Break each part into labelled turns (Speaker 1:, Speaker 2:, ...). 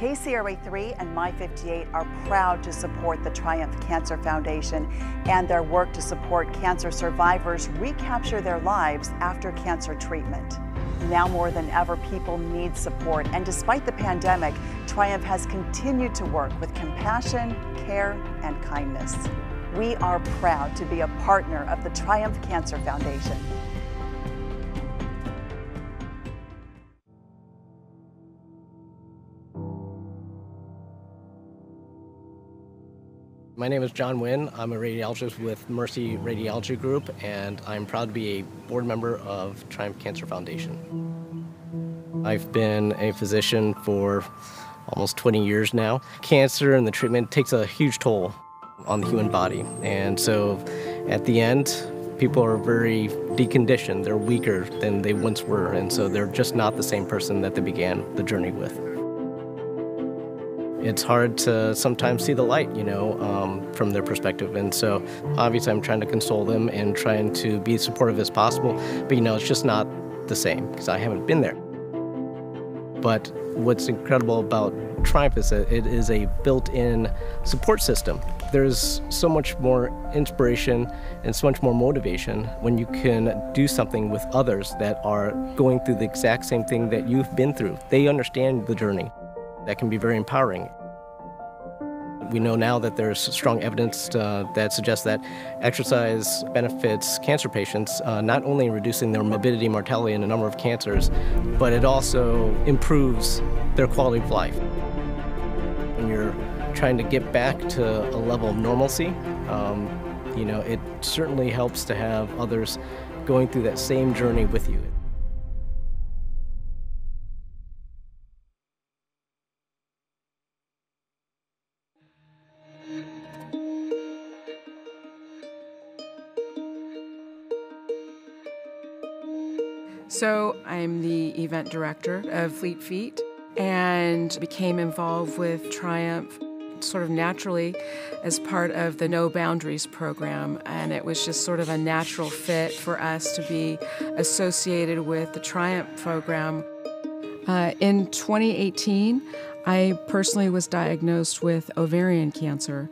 Speaker 1: KCRA3 and My58 are proud to support the Triumph Cancer Foundation and their work to support cancer survivors recapture their lives after cancer treatment. Now more than ever, people need support, and despite the pandemic, Triumph has continued to work with compassion, care, and kindness. We are proud to be a partner of the Triumph Cancer Foundation.
Speaker 2: My name is John Wynn. I'm a radiologist with Mercy Radiology Group, and I'm proud to be a board member of Triumph Cancer Foundation. I've been a physician for almost 20 years now. Cancer and the treatment takes a huge toll on the human body, and so at the end, people are very deconditioned. They're weaker than they once were, and so they're just not the same person that they began the journey with. It's hard to sometimes see the light, from their perspective. And so obviously I'm trying to console them and trying to be as supportive as possible. But it's just not the same because I haven't been there. But what's incredible about Triumph is that it is a built-in support system. There's so much more inspiration and so much more motivation when you can do something with others that are going through the exact same thing that you've been through. They understand the journey. That can be very empowering. We know now that there's strong evidence that suggests that exercise benefits cancer patients, not only in reducing their morbidity, mortality, and a number of cancers, but it also improves their quality of life. When you're trying to get back to a level of normalcy, it certainly helps to have others going through that same journey with you.
Speaker 3: So I'm the event director of Fleet Feet and became involved with Triumph sort of naturally as part of the No Boundaries program, and it was just sort of a natural fit for us to be associated with the Triumph program. In 2018, I personally was diagnosed with ovarian cancer,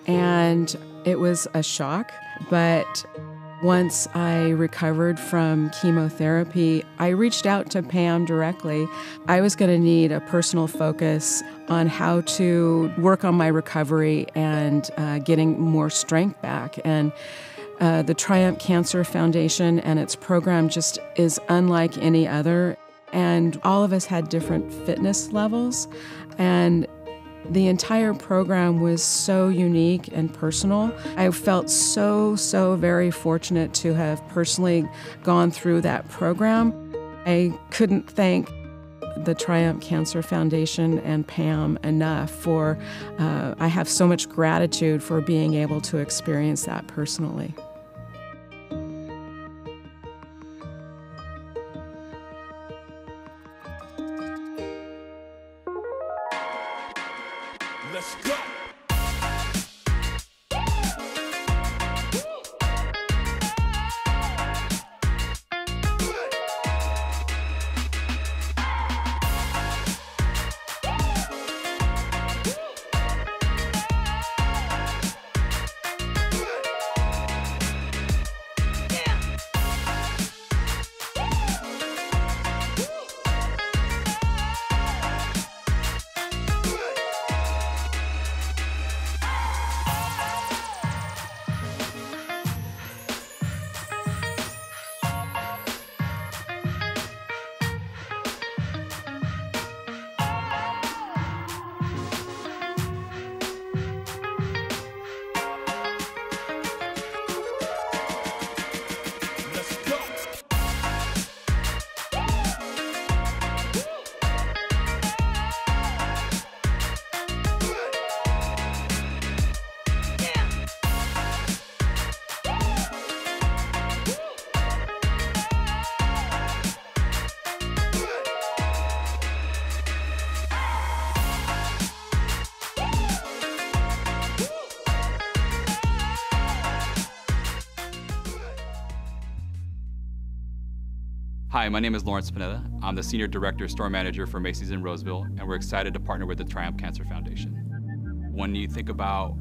Speaker 3: and it was a shock, but once I recovered from chemotherapy, I reached out to Pam directly. I was going to need a personal focus on how to work on my recovery and getting more strength back. And the Triumph Cancer Foundation and its program just is unlike any other. And all of us had different fitness levels. And the entire program was so unique and personal. I felt so very fortunate to have personally gone through that program. I couldn't thank the Triumph Cancer Foundation and Pam enough for, I have so much gratitude for being able to experience that personally.
Speaker 4: Let's go. Hi, my name is Lawrence Pineda. I'm the Senior Director Store Manager for Macy's in Roseville, and we're excited to partner with the Triumph Cancer Foundation. When you think about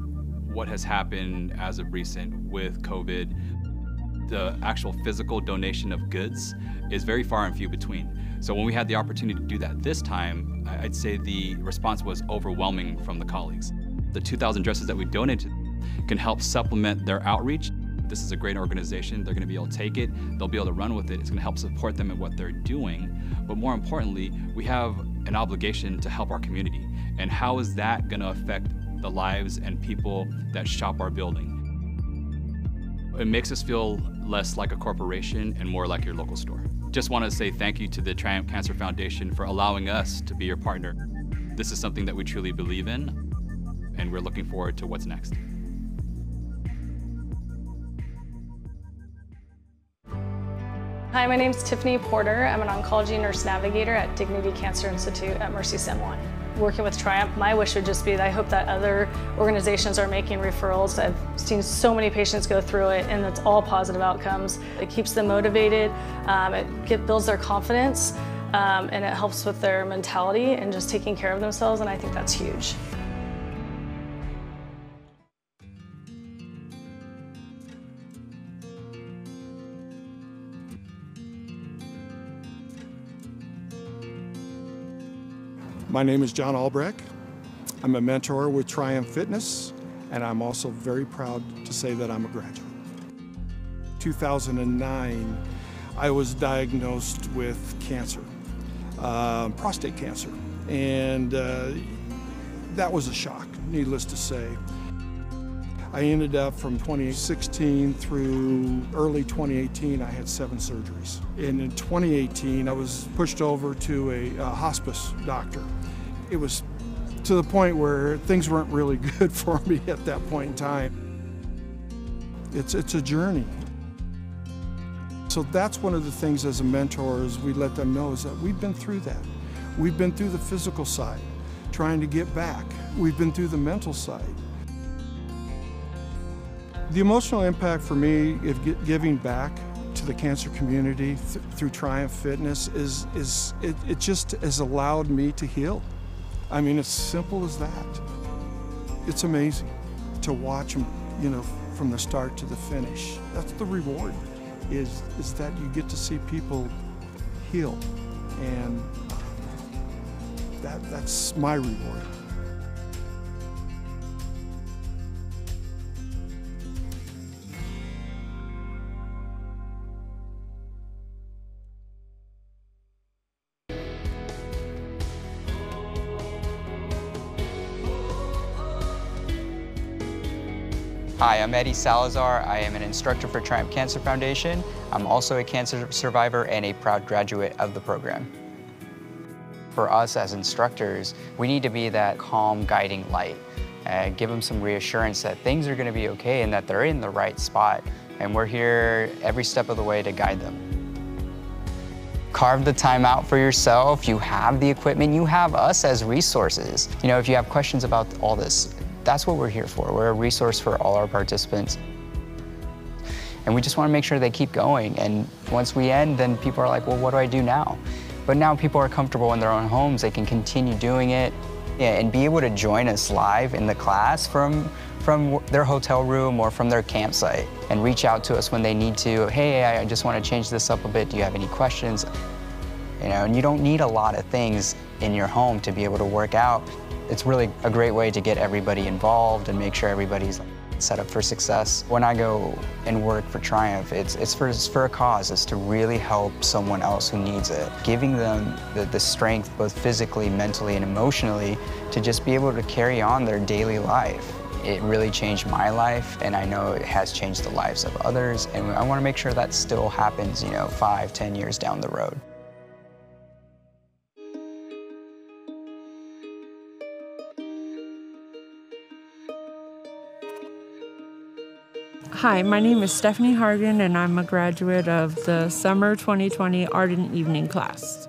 Speaker 4: what has happened as of recent with COVID, the actual physical donation of goods is very far and few between. So when we had the opportunity to do that this time, I'd say the response was overwhelming from the colleagues. The 2,000 dresses that we donated can help supplement their outreach. This is a great organization. They're going to be able to take it. They'll be able to run with it. It's going to help support them in what they're doing. But more importantly, we have an obligation to help our community. And how is that going to affect the lives and people that shop our building? It makes us feel less like a corporation and more like your local store. Just want to say thank you to the Triumph Cancer Foundation for allowing us to be your partner. This is something that we truly believe in, and we're looking forward to what's next.
Speaker 5: Hi, my name is Tiffany Porter. I'm an oncology nurse navigator at Dignity Cancer Institute at Mercy San Juan. Working with Triumph, my wish would just be that I hope that other organizations are making referrals. I've seen so many patients go through it, and it's all positive outcomes. It keeps them motivated, it builds their confidence, and it helps with their mentality and just taking care of themselves, and I think that's huge.
Speaker 6: My name is John Albrecht. I'm a mentor with Triumph Fitness, and I'm also very proud to say that I'm a graduate. 2009, I was diagnosed with cancer, prostate cancer, and that was a shock, needless to say. I ended up from 2016 through early 2018, I had 7 surgeries. And in 2018, I was pushed over to a hospice doctor. It was to the point where things weren't really good for me at that point in time. It's a journey. So that's one of the things as a mentor is we let them know is that we've been through that. We've been through the physical side, trying to get back. We've been through the mental side. The emotional impact for me of giving back to the cancer community through Triumph Fitness it just has allowed me to heal. I mean, it's simple as that. It's amazing to watch them, you know, from the start to the finish. That's the reward, is that you get to see people heal, and that's my reward.
Speaker 7: Hi, I'm Eddie Salazar. I am an instructor for Triumph Cancer Foundation. I'm also a cancer survivor and a proud graduate of the program. For us as instructors, we need to be that calm, guiding light. Give them some reassurance that things are going to be okay and that they're in the right spot. And we're here every step of the way to guide them. Carve the time out for yourself. You have the equipment. You have us as resources. You know, if you have questions about all this, that's what we're here for. We're a resource for all our participants. And we just want to make sure they keep going. And once we end, then people are like, well, what do I do now? But now people are comfortable in their own homes. They can continue doing it and be able to join us live in the class from their hotel room or from their campsite and reach out to us when they need to. Hey, I just want to change this up a bit. Do you have any questions? You know, and you don't need a lot of things in your home to be able to work out. It's really a great way to get everybody involved and make sure everybody's set up for success. When I go and work for Triumph, it's for a cause. It's to really help someone else who needs it. Giving them the strength, both physically, mentally, and emotionally, to just be able to carry on their daily life. It really changed my life, and I know it has changed the lives of others, and I want to make sure that still happens, you know, 5, 10 years down the road.
Speaker 8: Hi, my name is Stephanie Hargan, and I'm a graduate of the Summer 2020 Art and Evening class.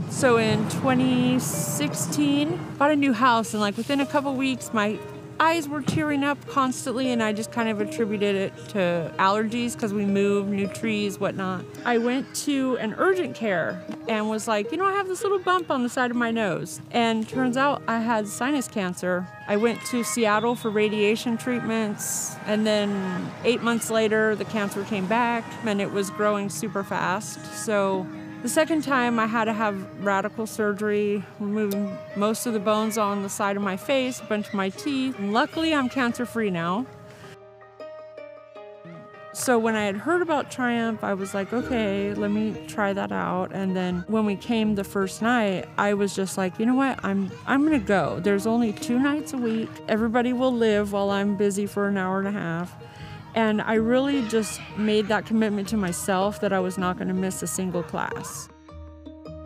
Speaker 8: So in 2016, bought a new house, and like within a couple weeks, my eyes were tearing up constantly, and I just kind of attributed it to allergies because we moved, new trees, whatnot. I went to an urgent care and was like, I have this little bump on the side of my nose. And turns out I had sinus cancer. I went to Seattle for radiation treatments, and then 8 months later, the cancer came back, and it was growing super fast. So the second time I had to have radical surgery, removing most of the bones on the side of my face, a bunch of my teeth. And luckily, I'm cancer-free now. So when I had heard about Triumph, I was like, okay, let me try that out. And then when we came the first night, I was just like, you know what, I'm gonna go. There's only 2 nights a week. Everybody will live while I'm busy for an hour and a half. And I really just made that commitment to myself that I was not going to miss a single class.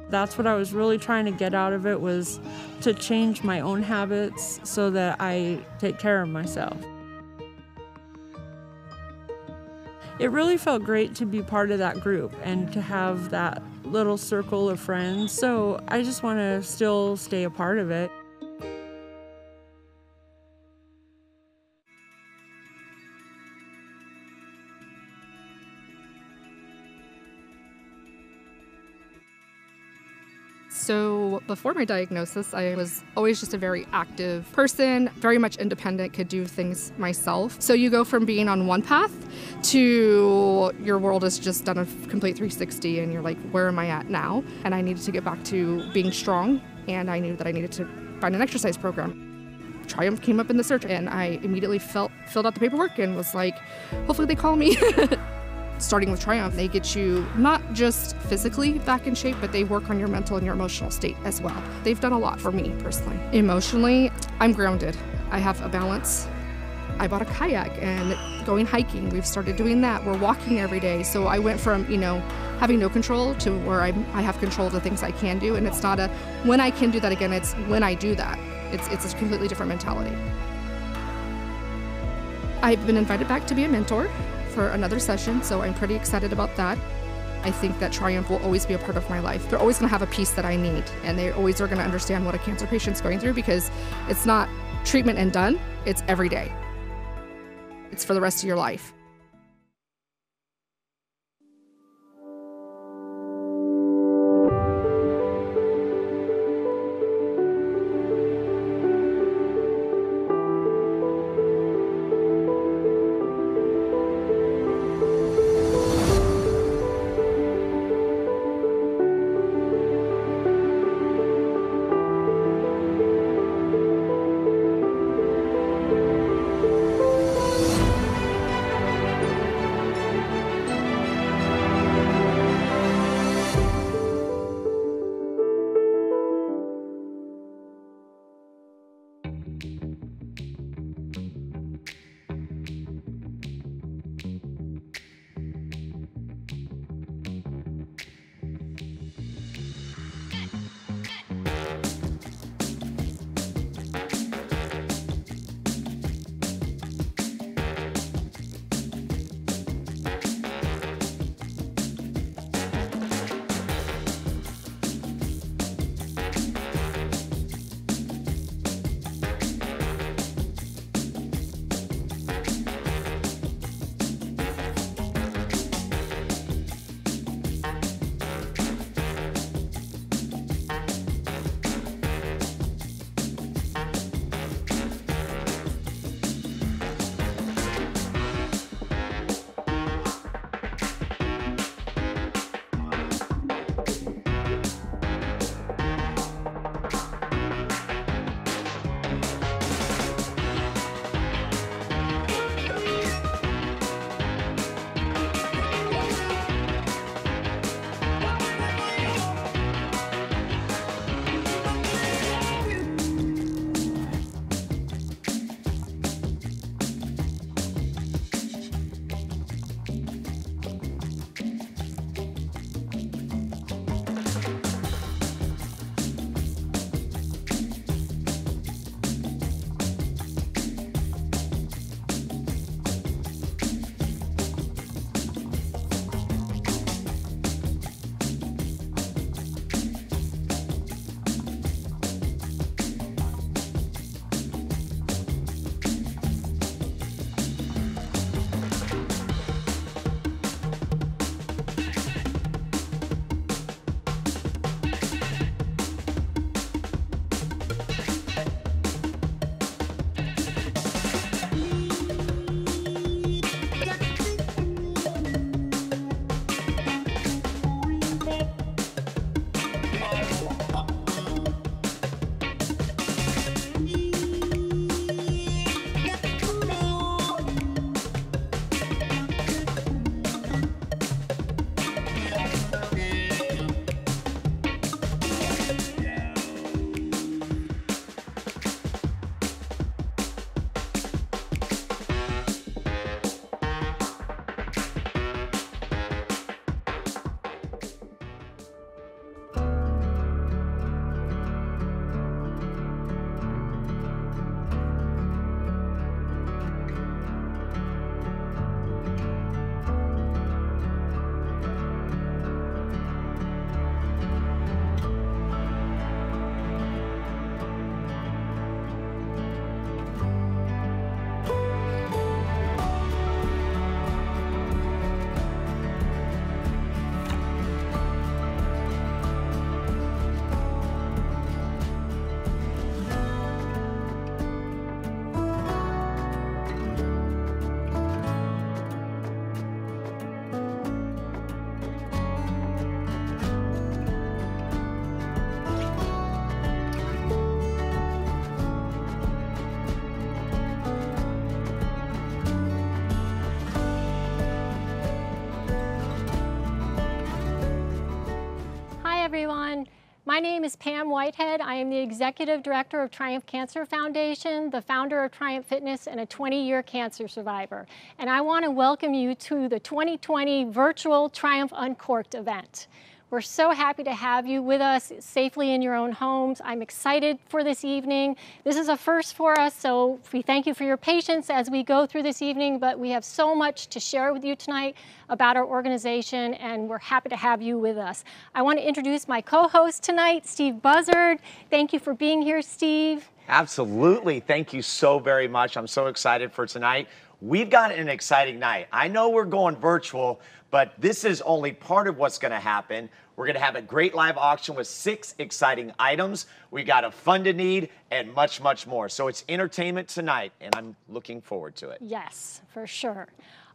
Speaker 8: That's what I was really trying to get out of it, was to change my own habits so that I take care of myself. It really felt great to be part of that group and to have that little circle of friends. So I just want to still stay a part of it.
Speaker 9: So before my diagnosis, I was always just a very active person, very much independent, could do things myself. So you go from being on one path to your world has just done a complete 360 and you're like, where am I at now? And I needed to get back to being strong, and I knew that I needed to find an exercise program. Triumph came up in the search, and I immediately filled out the paperwork and was like, hopefully they call me. Starting with Triumph, they get you not just physically back in shape, but they work on your mental and your emotional state as well. They've done a lot for me personally. Emotionally, I'm grounded. I have a balance. I bought a kayak and going hiking. We've started doing that. We're walking every day. So I went from, having no control to where I have control of the things I can do. And it's not a when I can do that again, it's when I do that. It's a completely different mentality. I've been invited back to be a mentor for another session, so I'm pretty excited about that. I think that Triumph will always be a part of my life. They're always going to have a piece that I need, and they always are going to understand what a cancer patient's going through, because it's not treatment and done, it's every day. It's for the rest of your life.
Speaker 10: everyone. My name is Pam Whitehead. I am the Executive Director of Triumph Cancer Foundation, the founder of Triumph Fitness, and a 20-year cancer survivor. And I want to welcome you to the 2020 virtual Triumph Uncorked event. We're so happy to have you with us safely in your own homes. I'm excited for this evening. This is a first for us, so we thank you for your patience as we go through this evening, but we have so much to share with you tonight about our organization, and we're happy to have you with us. I want to introduce my co-host tonight, Steve Buzzard. Thank you for being here, Steve.
Speaker 11: Absolutely. Thank you so very much. I'm so excited for tonight. We've got an exciting night. I know we're going virtual, but this is only part of what's going to happen. We're going to have a great live auction with 6 exciting items. We got a fund to need and much, much more. So it's entertainment tonight, and I'm looking forward to it.
Speaker 10: Yes, for sure.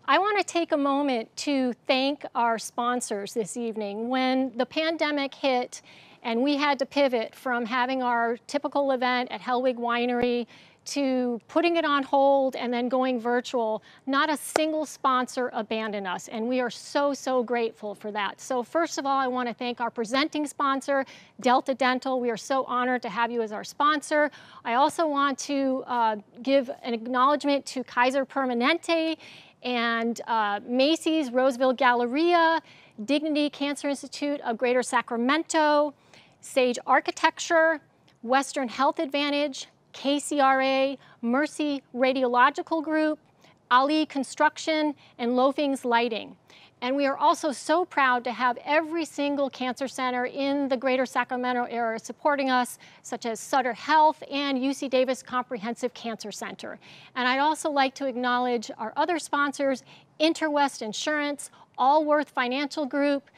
Speaker 10: I want to take a moment to thank our sponsors this evening. When the pandemic hit and we had to pivot from having our typical event at Hellwig Winery to putting it on hold and then going virtual, not a single sponsor abandoned us, and we are so, so grateful for that. So first of all, I want to thank our presenting sponsor, Delta Dental. We are so honored to have you as our sponsor. I also want to give an acknowledgement to Kaiser Permanente and Macy's Roseville Galleria, Dignity Cancer Institute of Greater Sacramento, Sage Architecture, Western Health Advantage, KCRA, Mercy Radiological Group, Ali Construction, and Loafing's Lighting. And we are also so proud to have every single cancer center in the greater Sacramento area supporting us, such as Sutter Health and UC Davis Comprehensive Cancer Center. And I'd also like to acknowledge our other sponsors, Interwest Insurance, Allworth Financial Group,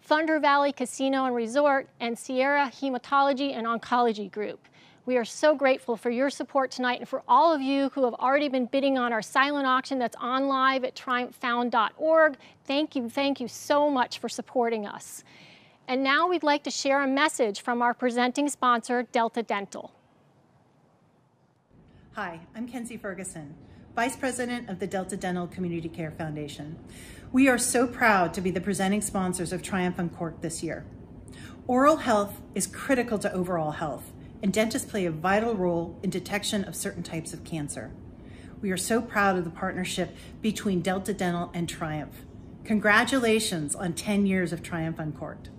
Speaker 10: Thunder Valley Casino and Resort, and Sierra Hematology and Oncology Group. We are so grateful for your support tonight and for all of you who have already been bidding on our silent auction that's on live at triumphfound.org. Thank you so much for supporting us. And now we'd like to share a message from our presenting sponsor, Delta Dental.
Speaker 12: Hi, I'm Kenzie Ferguson, Vice President of the Delta Dental Community Care Foundation. We are so proud to be the presenting sponsors of Triumph Uncorked this year. Oral health is critical to overall health, and dentists play a vital role in detection of certain types of cancer. We are so proud of the partnership between Delta Dental and Triumph. Congratulations on 10 years of Triumph Uncorked.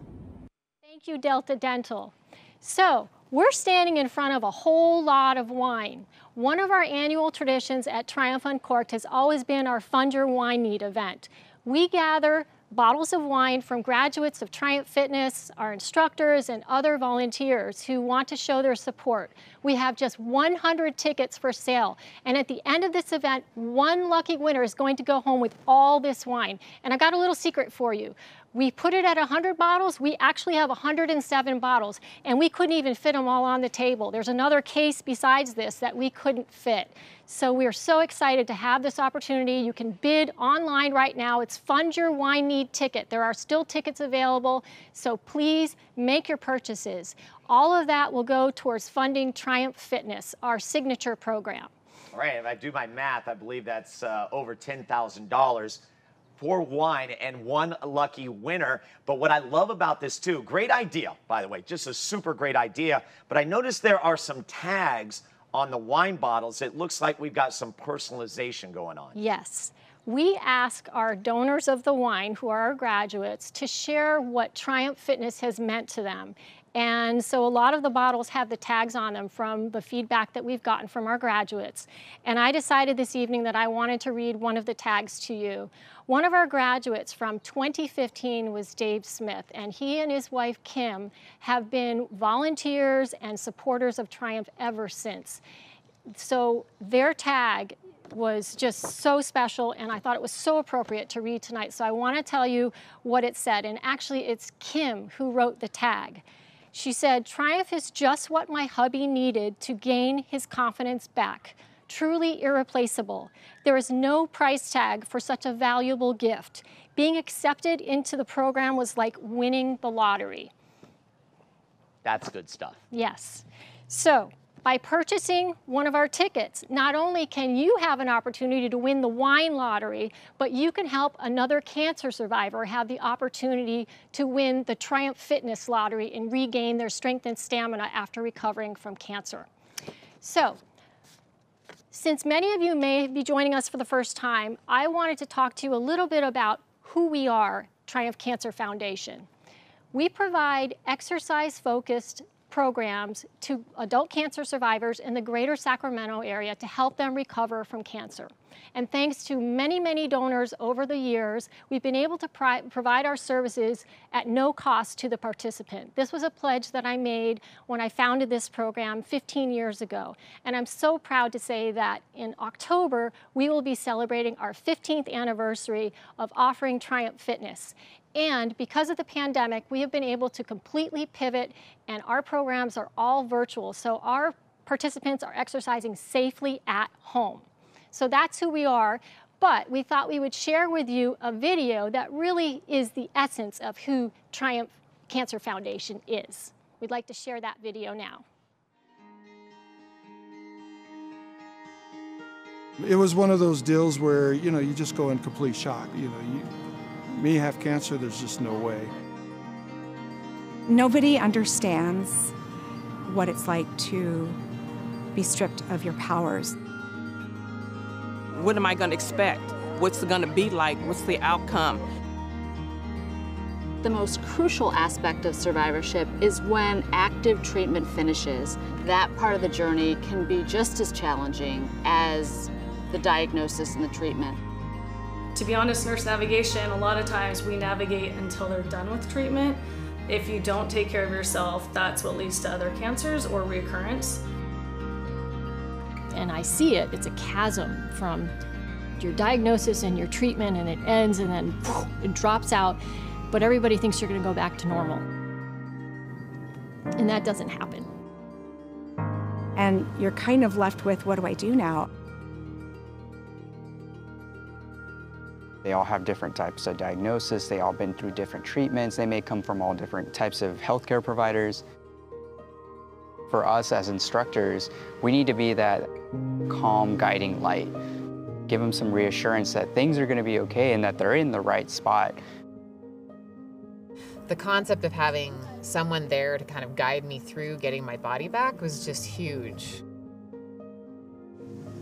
Speaker 10: Thank you, Delta Dental. So, we're standing in front of a whole lot of wine. One of our annual traditions at Triumph Uncorked has always been our Fund Your Wine Need event. We gather bottles of wine from graduates of Triumph Fitness, our instructors, and other volunteers who want to show their support. We have just 100 tickets for sale, and at the end of this event, one lucky winner is going to go home with all this wine. And I got a little secret for you. We put it at 100 bottles. We actually have 107 bottles, and we couldn't even fit them all on the table. There's another case besides this that we couldn't fit. So we are so excited to have this opportunity. You can bid online right now. It's Fund Your Wine Need Ticket. There are still tickets available, so please make your purchases. All of that will go towards funding Triumph Fitness, our signature program.
Speaker 11: All right, if I do my math, I believe that's over $10,000 for wine and one lucky winner. But what I love about this too, great idea, by the way, just a super great idea. But I noticed there are some tags on the wine bottles. It looks like we've got some personalization going on.
Speaker 10: Yes. We ask our donors of the wine, who are our graduates, to share what Triumph Fitness has meant to them. And so a lot of the bottles have the tags on them from the feedback that we've gotten from our graduates. And I decided this evening that I wanted to read one of the tags to you. One of our graduates from 2015 was Dave Smith, and he and his wife Kim have been volunteers and supporters of Triumph ever since. So their tag was just so special, and I thought it was so appropriate to read tonight. So I want to tell you what it said, and actually it's Kim who wrote the tag. She said, "Triumph is just what my hubby needed to gain his confidence back. Truly irreplaceable. There is no price tag for such a valuable gift. Being accepted into the program was like winning the lottery."
Speaker 11: That's good stuff.
Speaker 10: Yes. So By purchasing one of our tickets, not only can you have an opportunity to win the wine lottery, but you can help another cancer survivor have the opportunity to win the Triumph Fitness lottery and regain their strength and stamina after recovering from cancer. So, since many of you may be joining us for the first time, I wanted to talk to you a little bit about who we are, Triumph Cancer Foundation. We provide exercise-focused programs to adult cancer survivors in the greater Sacramento area to help them recover from cancer. And thanks to many, many donors over the years, we've been able to provide our services at no cost to the participant. This was a pledge that I made when I founded this program 15 years ago. And I'm so proud to say that in October, we will be celebrating our 15th anniversary of offering Triumph Fitness. And because of the pandemic, we have been able to completely pivot, and our programs are all virtual. So our participants are exercising safely at home. So that's who we are. But we thought we would share with you a video that really is the essence of who Triumph Cancer Foundation is. We'd like to share that video now.
Speaker 6: It was one of those deals where, you just go in complete shock. Me have cancer, there's just no way.
Speaker 13: Nobody understands what it's like to be stripped of your powers.
Speaker 14: What am I going to expect? What's it going to be like? What's the outcome?
Speaker 15: The most crucial aspect of survivorship is when active treatment finishes. That part of the journey can be just as challenging as the diagnosis and the treatment.
Speaker 5: To be honest, nurse navigation, a lot of times we navigate until they're done with treatment. If you don't take care of yourself, that's what leads to other cancers or reoccurrence.
Speaker 10: And I see it, it's a chasm from your diagnosis and your treatment, and it ends and then it drops out, but everybody thinks you're gonna go back to normal. And that doesn't happen.
Speaker 13: And you're kind of left with, what do I do now?
Speaker 7: They all have different types of diagnosis. They all been through different treatments. They may come from all different types of healthcare providers. For us as instructors, we need to be that calm, guiding light. Give them some reassurance that things are going to be okay and that they're in the right spot.
Speaker 16: The concept of having someone there to kind of guide me through getting my body back was just huge.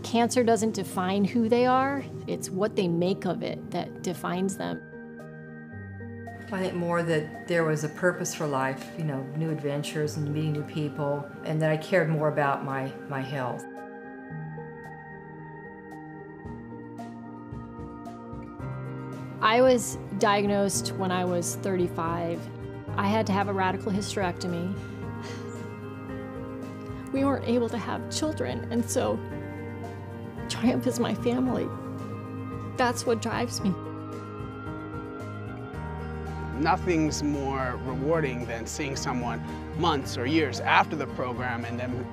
Speaker 10: Cancer doesn't define who they are, it's what they make of it that defines them.
Speaker 17: I think more that there was a purpose for life, new adventures and meeting new people, and that I cared more about my health.
Speaker 10: I was diagnosed when I was 35. I had to have a radical hysterectomy. We weren't able to have children, and so Triumph is my family. That's what drives me.
Speaker 18: Nothing's more rewarding than seeing someone months or years after the program and them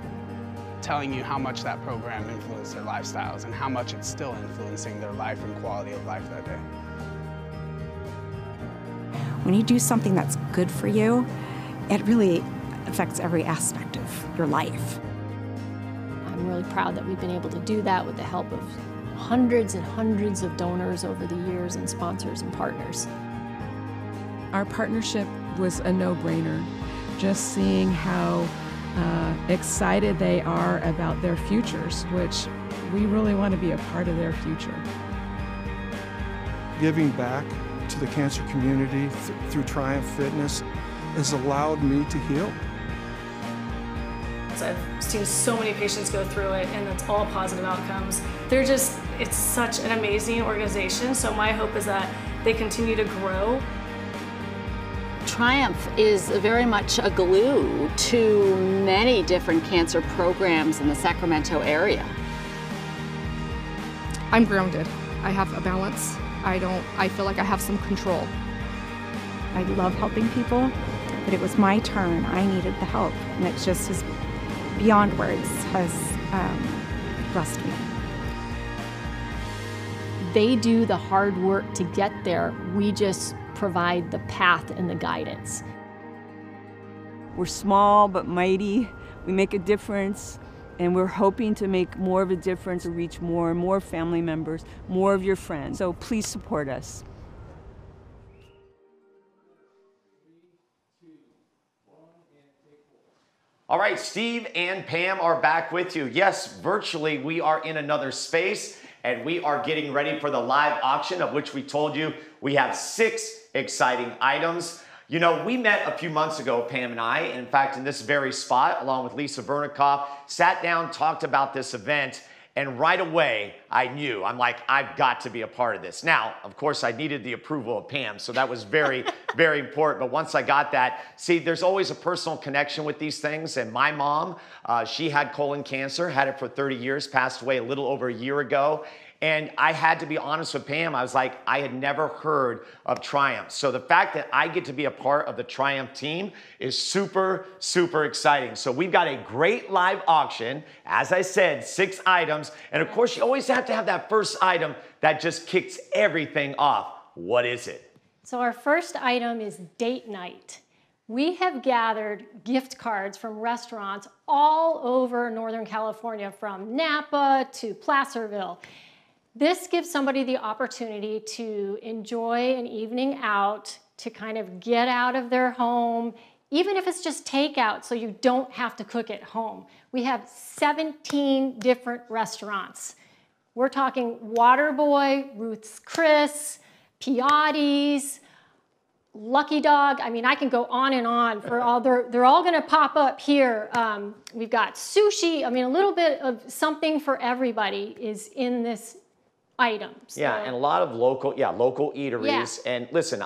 Speaker 18: telling you how much that program influenced their lifestyles and how much it's still influencing their life and quality of life that day.
Speaker 13: When you do something that's good for you, it really affects every aspect of your life.
Speaker 10: I'm really proud that we've been able to do that with the help of hundreds and hundreds of donors over the years and sponsors and partners.
Speaker 3: Our partnership was a no-brainer. Just seeing how excited they are about their futures, which we really want to be a part of their future.
Speaker 6: Giving back to the cancer community through Triumph Fitness has allowed me to heal.
Speaker 5: I've seen so many patients go through it, and it's all positive outcomes. It's such an amazing organization, so my hope is that they continue to grow.
Speaker 15: Triumph is very much a glue to many different cancer programs in the Sacramento area.
Speaker 9: I'm grounded. I have a balance. I feel like I have some control.
Speaker 13: I love helping people, but it was my turn. I needed the help, and it just is beyond words, has blessed me.
Speaker 10: They do the hard work to get there. We just provide the path and the guidance.
Speaker 19: We're small but mighty. We make a difference. And we're hoping to make more of a difference, to reach more and more family members, more of your friends. So please support us.
Speaker 11: All right, Steve and Pam are back with you. Yes, virtually we are in another space and we are getting ready for the live auction, of which we told you we have 6 exciting items. You know, we met a few months ago, Pam and I, and in fact, in this very spot, along with Lisa Vernikoff, sat down, talked about this event, and right away, I knew, I'm like, I've got to be a part of this. Now, of course, I needed the approval of Pam, so that was very, very important. But once I got that, see, there's always a personal connection with these things. And my mom, she had colon cancer, had it for 30 years, passed away a little over a year ago. And I had to be honest with Pam. I was like, I had never heard of Triumph. So the fact that I get to be a part of the Triumph team is super, super exciting. So we've got a great live auction. As I said, 6 items. And of course, you always have to have that first item that just kicks everything off. What is it?
Speaker 10: So our first item is date night. We have gathered gift cards from restaurants all over Northern California, from Napa to Placerville. This gives somebody the opportunity to enjoy an evening out, to kind of get out of their home, even if it's just takeout, so you don't have to cook at home. We have 17 different restaurants. We're talking Waterboy, Ruth's Chris, Piatti's, Lucky Dog. I mean, I can go on and on for all, they're all gonna pop up here. We've got sushi. I mean, a little bit of something for everybody is in this items.
Speaker 11: Yeah, and a lot of local eateries. Yeah. And listen,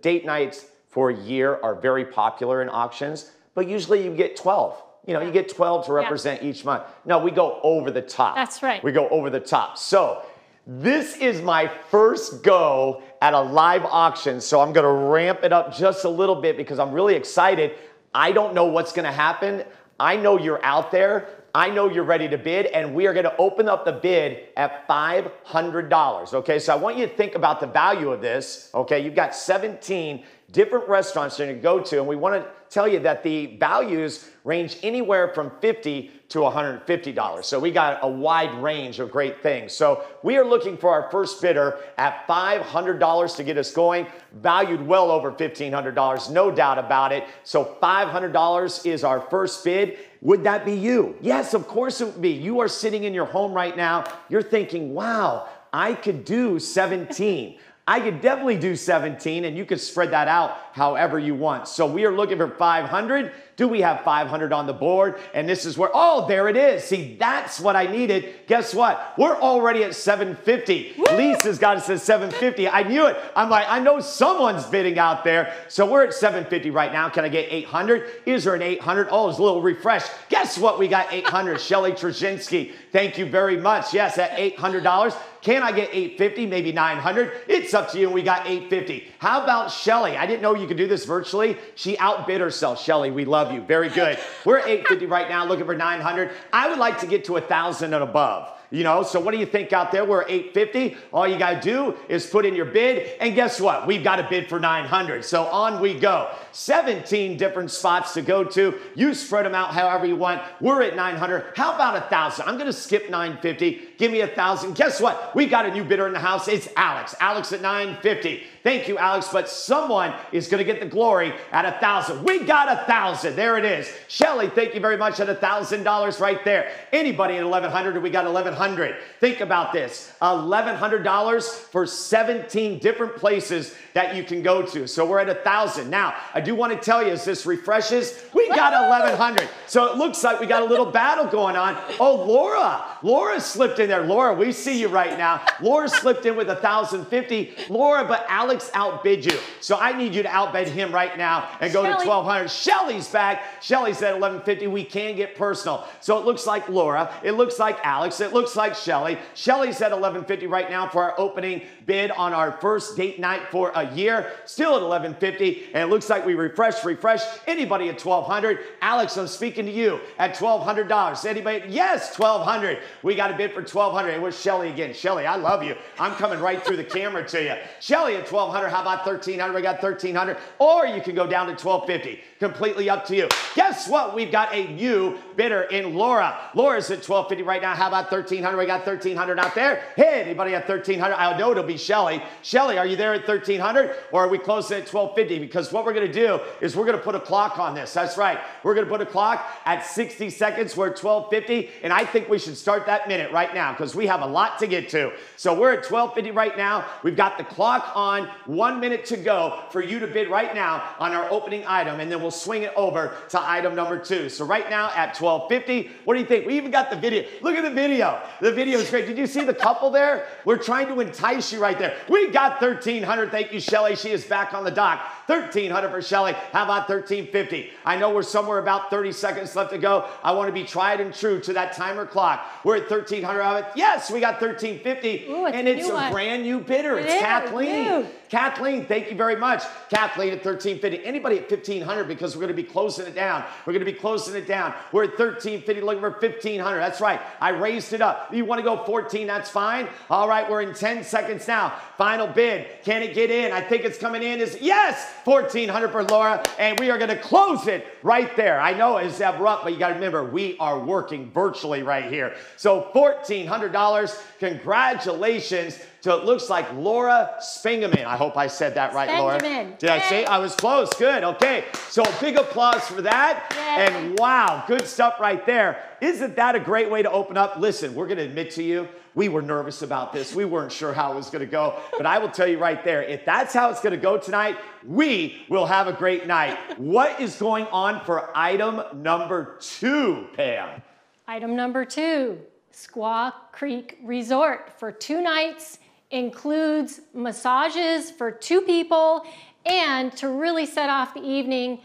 Speaker 11: date nights for a year are very popular in auctions, but usually you get 12. You know, you get 12 to represent each month. No, we go over the top.
Speaker 10: That's right.
Speaker 11: We go over the top. So this is my first go at a live auction, so I'm gonna ramp it up just a little bit because I'm really excited. I don't know what's gonna happen. I know you're out there. I know you're ready to bid, and we are going to open up the bid at $500. Okay, so I want you to think about the value of this. Okay, you've got 17 different restaurants you're going to go to, and we want to tell you that the values range anywhere from $50 to $150. So we got a wide range of great things. So we are looking for our first bidder at $500 to get us going, valued well over $1,500, no doubt about it. So $500 is our first bid. Would that be you? Yes, of course it would be. You are sitting in your home right now. You're thinking, wow, I could do 17. I could definitely do 17, and you could spread that out however you want. So we are looking for 500. Do we have 500 on the board? And this is where, oh, there it is. See, that's what I needed. Guess what? We're already at 750. Woo! Lisa's got us at 750. I knew it. I'm like, I know someone's bidding out there. So we're at 750 right now. Can I get 800? Is there an 800? Oh, it's a little refresh. Guess what? We got 800. Shelly Trzynski, thank you very much. Yes, at $800. Can I get 850? Maybe 900? It's up to you, and we got 850. How about Shelly? I didn't know you could do this virtually. She outbid herself. Shelly, we love you. Very good. We're at 850 right now, looking for 900. I would like to get to 1,000 and above. You know, so what do you think out there? We're at 850. All you got to do is put in your bid, and guess what? We've got a bid for 900. So on we go. 17 different spots to go to. You spread them out however you want. We're at 900. How about 1,000? I'm going to skip 950. Give me 1,000. Guess what? We got a new bidder in the house. It's Alex. Alex at 950. Thank you, Alex, but someone is going to get the glory at 1,000. We got 1,000. There it is. Shelly, thank you very much at $1,000 right there. Anybody at 1,100? We got 1,100. Think about this. $1,100 for 17 different places that you can go to. So we're at 1,000. Now, I do want to tell you, as this refreshes, we got 1,100. So it looks like we got a little battle going on. Oh, Laura. Laura slipped in there. Laura, we see you right now. Laura slipped in with 1,050. Laura, but Alex outbid you. So I need you to outbid him right now and go to 1,200. Shelly's back. Shelly's at 1,150. We can get personal. So it looks like Laura. It looks like Alex. It looks like Shelly. Shelly's at 1,150 right now for our opening bid on our first date night for a year. Still at 1,150. And it looks like we refresh. Anybody at 1,200? Alex, I'm speaking to you at $1,200. Anybody? Yes, 1,200. We got a bid for 1,200. It was Shelly again. Shelly, I love you. I'm coming right through the camera to you. Shelly at 1,200. $1,200. How about $1,300? We got $1,300. Or you can go down to $1,250. Completely up to you. Guess what? We've got a new bidder in Laura. Laura's at $1,250 right now. How about $1,300? We got $1,300 out there. Hey, anybody at $1,300? I know it'll be Shelly. Shelly, are you there at $1,300? Or are we closing at $1,250? Because what we're going to do is we're going to put a clock on this. That's right. We're going to put a clock at 60 seconds. We're at $1,250. And I think we should start that minute right now because we have a lot to get to. So we're at $1,250 right now. We've got the clock on. 1 minute to go for you to bid right now on our opening item. And then we'll swing it over to item number 2. So right now at $1,250, what do you think? We even got the video. Look at the video. The video is great. Did you see the couple there? We're trying to entice you right there. We got $1,300. Thank you, Shelly. She is back on the dock. $1,300 for Shelly. How about $1,350? I know we're somewhere about 30 seconds left to go. I want to be tried and true to that timer clock. We're at $1,300. Yes, we got $1,350.
Speaker 10: Ooh,
Speaker 11: and it's a brand new bidder. It's Kathleen.
Speaker 10: New.
Speaker 11: Kathleen, thank you very much. Kathleen at $1,350. Anybody at $1,500 because we're going to be closing it down. We're going to be closing it down. We're at $1,350 looking for $1,500. That's right. I raised it up. If you want to go 14, that's fine. All right, we're in 10 seconds now. Final bid. Can it get in? I think it's coming in. Is yes, $1,400 for Laura. And we are going to close it right there. I know it's abrupt, but you got to remember, we are working virtually right here. So $1,400. Congratulations to, it looks like Laura Spingaman. I hope I said that right, Laura. Did I say? I was close. Good. Okay. So big applause for that. Yay. And wow, good stuff right there. Isn't that a great way to open up? Listen, we're going to admit to you, we were nervous about this. We weren't sure how it was going to go. But I will tell you right there, if that's how it's going to go tonight, we will have a great night. What is going on for item number 2, Pam?
Speaker 10: Item number 2, Squaw Creek Resort for 2 nights, includes massages for 2 people, and to really set off the evening,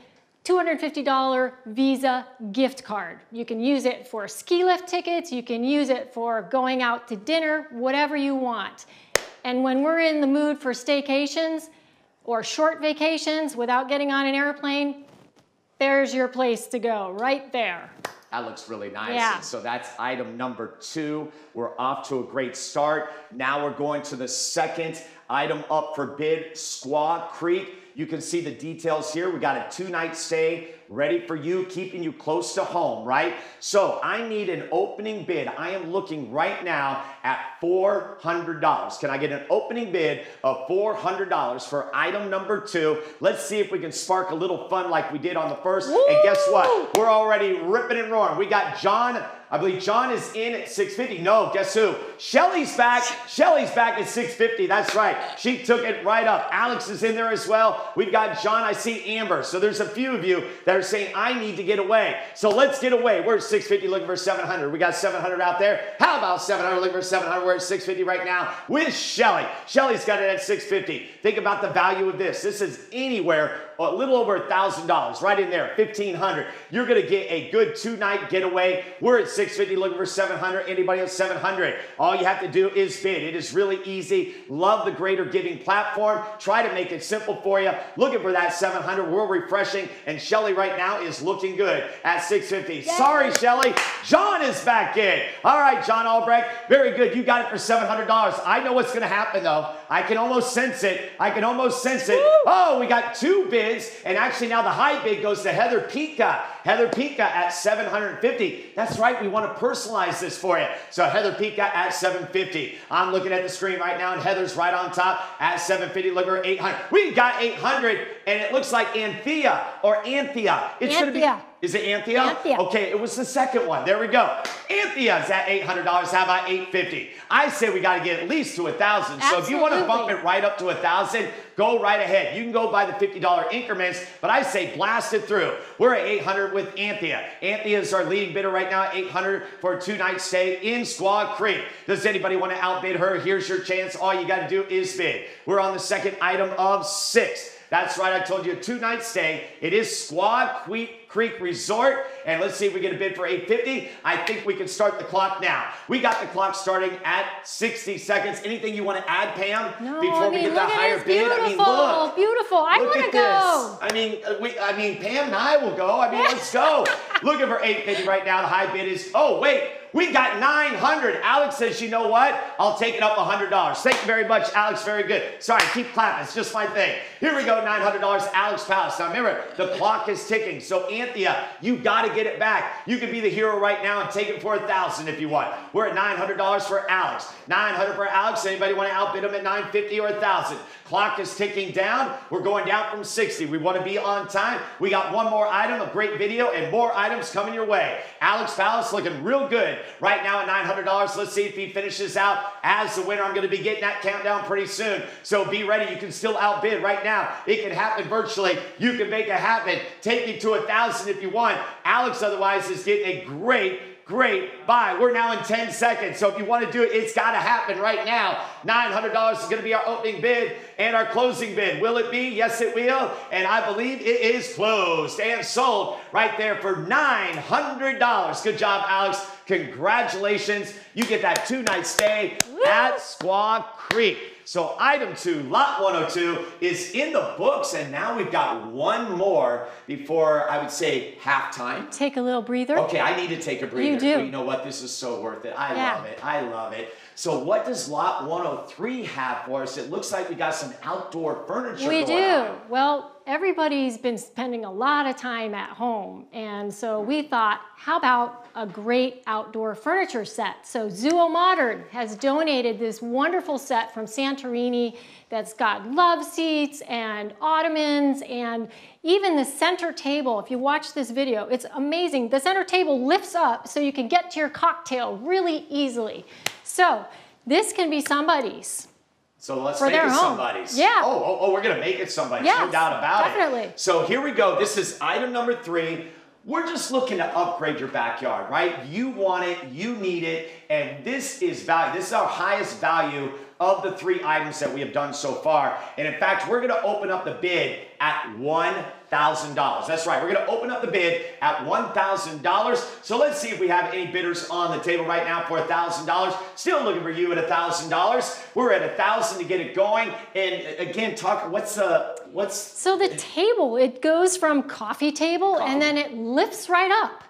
Speaker 10: $250 Visa gift card. You can use it for ski lift tickets, you can use it for going out to dinner, whatever you want. And when we're in the mood for staycations or short vacations without getting on an airplane, there's your place to go, right there.
Speaker 11: That looks really nice.
Speaker 10: Yeah.
Speaker 11: And so that's item number 2. We're off to a great start. Now we're going to the second item up for bid, Squaw Creek. You can see the details here. We got a 2-night stay ready for you, keeping you close to home, right? So I need an opening bid. I am looking right now at $400. Can I get an opening bid of $400 for item number 2? Let's see if we can spark a little fun like we did on the first. Woo! And guess what? We're already ripping and roaring. We got John. I believe John is in at $650. No, guess who? Shelly's back. Shelly's back at $650. That's right. She took it right up. Alex is in there as well. We've got John. I see Amber. So there's a few of you that are saying, I need to get away. So let's get away. We're at $650 looking for $700. We got $700 out there. How about $700 looking for $700? We're at $650 right now with Shelly. Shelly's got it at $650. Think about the value of this. This is anywhere a little over $1,000 right in there, $1,500. You're going to get a good 2-night getaway. We're at $650 looking for $700. Anybody at $700? All you have to do is bid. It is really easy. Love the Greater Giving platform. Try to make it simple for you. Looking for that $700. We're refreshing, and Shelly right now is looking good at $650. Yay. Sorry, Shelly. John is back in. All right, John Albrecht. Very good. You got it for $700. I know what's going to happen, though. I can almost sense it. I can almost sense it. Woo! Oh, we got 2 bids. And actually now the high bid goes to Heather Pika. Heather Pika at $750. That's right, we want to personalize this for you. So Heather Pika at $750. I'm looking at the screen right now, and Heather's right on top at $750. Look, we're $800. We got $800, and it looks like Anthea or Anthea. It's going to be. Is it Anthea?
Speaker 10: Anthea.
Speaker 11: Okay, it was the second one. There we go. Anthea's at $800. How about $850? I say we got to get at least to $1,000. So if you want to bump it right up to $1,000, go right ahead. You can go by the $50 increments, but I say blast it through. We're at $800 with Anthea. Anthea is our leading bidder right now at $800 for a 2-night stay in Squaw Creek. Does anybody want to outbid her? Here's your chance. All you got to do is bid. We're on the second item of 6. That's right, I told you a 2-night stay. It is Squaw Creek Resort. And let's see if we get a bid for $850. I think we can start the clock now. We got the clock starting at 60 seconds. Anything you want to add, Pam, before we get the higher bid?
Speaker 10: Beautiful,
Speaker 11: I mean, look.
Speaker 10: beautiful. I want to go.
Speaker 11: I mean, Pam and I will go. I mean, let's go. Looking for $850 right now. The high bid is, oh, wait. We got $900. Alex says, you know what? I'll take it up $100. Thank you very much, Alex. Very good. Sorry, keep clapping. It's just my thing. Here we go, $900, Alex Palace. Now remember, the clock is ticking. So Anthea, you got to get it back. You can be the hero right now and take it for $1,000 if you want. We're at $900 for Alex. $900 for Alex. Anybody want to outbid him at $950 or $1,000? Clock is ticking down. We're going down from 60. We want to be on time. We got one more item, a great video, and more items coming your way. Alex Palace looking real good right now at $900. Let's see if he finishes out as the winner. I'm going to be getting that countdown pretty soon. So be ready. You can still outbid right now. It can happen virtually. You can make it happen. Take me to $1,000 if you want. Alex otherwise is getting a great buy. We're now in 10 seconds. So if you want to do it, it's got to happen right now. $900 is going to be our opening bid and our closing bid. Will it be? Yes, it will. And I believe it is closed and sold right there for $900. Good job, Alex. Congratulations. You get that 2-night stay at Squaw Creek. So item 2, lot 102 is in the books, and now we've got one more before, I would say, halftime.
Speaker 10: Take a little breather.
Speaker 11: Okay, I need to take a breather.
Speaker 10: You do.
Speaker 11: But you know what? This is so worth it. I love it. I love it. So what does lot 103 have for us? It looks like we got some outdoor furniture
Speaker 10: We
Speaker 11: going
Speaker 10: do.
Speaker 11: on.
Speaker 10: Well, everybody's been spending a lot of time at home, and so we thought, how about a great outdoor furniture set? So Zuo Modern has donated this wonderful set from Santorini that's got love seats and ottomans and even the center table. If you watch this video, it's amazing. The center table lifts up so you can get to your cocktail really easily. So this can be somebody's.
Speaker 11: So let's
Speaker 10: For
Speaker 11: make
Speaker 10: their
Speaker 11: it
Speaker 10: home.
Speaker 11: somebody's.
Speaker 10: Yeah.
Speaker 11: Oh, we're going to make it somebody's.
Speaker 10: Yes,
Speaker 11: no doubt about
Speaker 10: definitely.
Speaker 11: it. So here we go. This is item number 3. We're just looking to upgrade your backyard, right? You want it, you need it, and this is value. This is our highest value of the 3 items that we have done so far. And in fact, we're going to open up the bid at $1,000. That's right. We're going to open up the bid at $1,000. So let's see if we have any bidders on the table right now for $1,000. Still looking for you at $1,000. We're at $1,000 to get it going. And again,
Speaker 10: So the table, it goes from coffee table and then it lifts right up.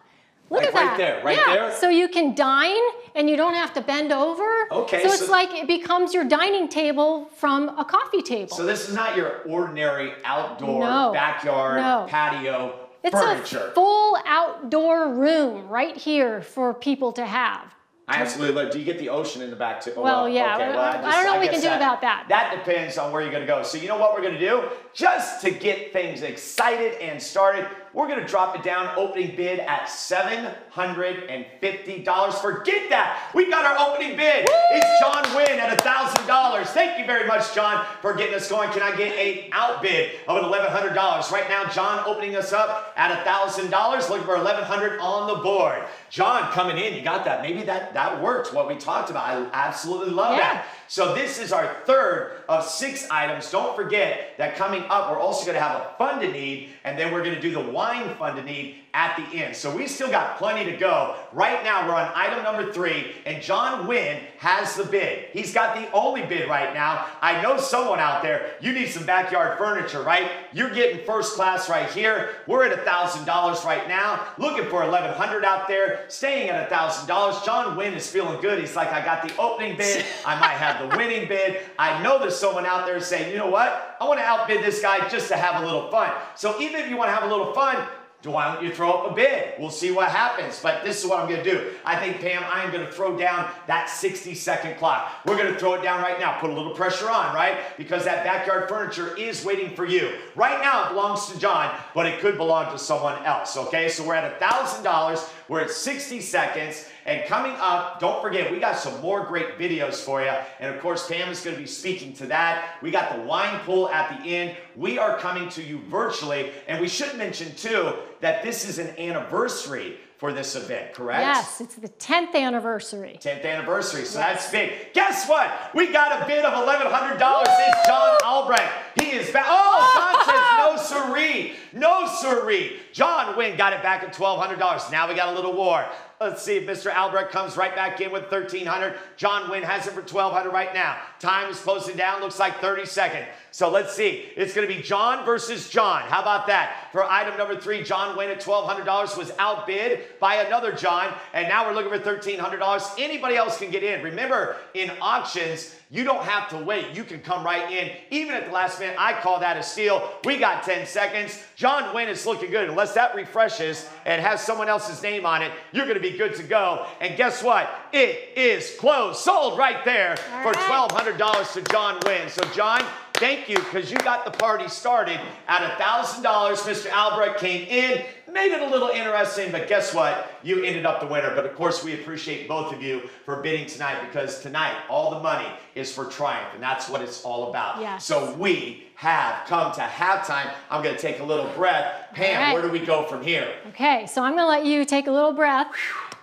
Speaker 10: Look at that.
Speaker 11: Right there.
Speaker 10: So you can dine and you don't have to bend over.
Speaker 11: Okay.
Speaker 10: So it's like it becomes your dining table from a coffee table.
Speaker 11: So this is not your ordinary outdoor backyard patio furniture.
Speaker 10: It's a full outdoor room right here for people to have.
Speaker 11: I absolutely love it. Do you get the ocean in the back too?
Speaker 10: Well, yeah.
Speaker 11: Okay,
Speaker 10: I don't know what we can do about that.
Speaker 11: That depends on where you're going to go. So you know what we're going to do? Just to get things excited and started, we're going to drop it down, opening bid at $750. Forget that. We got our opening bid. Woo! It's John Wynn at $1,000. Thank you very much, John, for getting us going. Can I get an outbid of $1,100? Right now, John opening us up at $1,000, looking for $1,100 on the board. John coming in, you got that. Maybe that worked, what we talked about. I absolutely love that. So this is our 3rd of 6 items. Don't forget that coming up, we're also going to have a fund to need, and then we're going to do the wine fund to need at the end. So we still got plenty to go. Right now, we're on item number 3, and John Wynn has the bid. He's got the only bid right now. I know someone out there, you need some backyard furniture, right? You're getting first class right here. We're at $1,000 right now, looking for $1,100 out there, staying at $1,000. John Wynn is feeling good. He's like, I got the opening bid. I might have the winning bid. I know there's someone out there saying, you know what? I want to outbid this guy just to have a little fun. So even if you want to have a little fun, why don't you throw up a bid? We'll see what happens. But this is what I'm going to do. I think, Pam, I am going to throw down that 60-second clock. We're going to throw it down right now. Put a little pressure on, right? Because that backyard furniture is waiting for you. Right now, it belongs to John, but it could belong to someone else, okay? So we're at $1,000. We're at 60 seconds. And coming up, don't forget, we got some more great videos for you. And of course, Pam is going to be speaking to that. We got the wine pool at the end. We are coming to you virtually. And we should mention, too, that this is an anniversary for this event, correct?
Speaker 10: Yes, it's the 10th anniversary.
Speaker 11: 10th anniversary, so that's big. Guess what? We got a bid of $1,100. It's John Albrecht. He is back. Oh, John says No siree. No siree. John Wynn got it back at $1,200. Now we got a little war. Let's see if Mr. Albrecht comes right back in with $1,300. John Wynn has it for $1,200 right now. Time is closing down. Looks like 30 seconds. So let's see. It's going to be John versus John. How about that? For item number 3, John Wynn at $1,200 was outbid by another John. And now we're looking for $1,300. Anybody else can get in. Remember, in auctions, you don't have to wait. You can come right in. Even at the last minute, I call that a steal. We got 10 seconds. John Wynn is looking good. Unless that refreshes and has someone else's name on it, you're going to be good to go. And guess what? It is closed. Sold right there for $1,200 to John Wynn. So, John, thank you, because you got the party started at $1,000. Mr. Albrecht came in, made it a little interesting, but guess what? You ended up the winner. But of course, we appreciate both of you for bidding tonight, because tonight, all the money is for Triumph, and that's what it's all about.
Speaker 10: Yes.
Speaker 11: So we have come to halftime. I'm going to take a little breath. Pam, where do we go from here?
Speaker 10: Okay, so I'm going to let you take a little breath,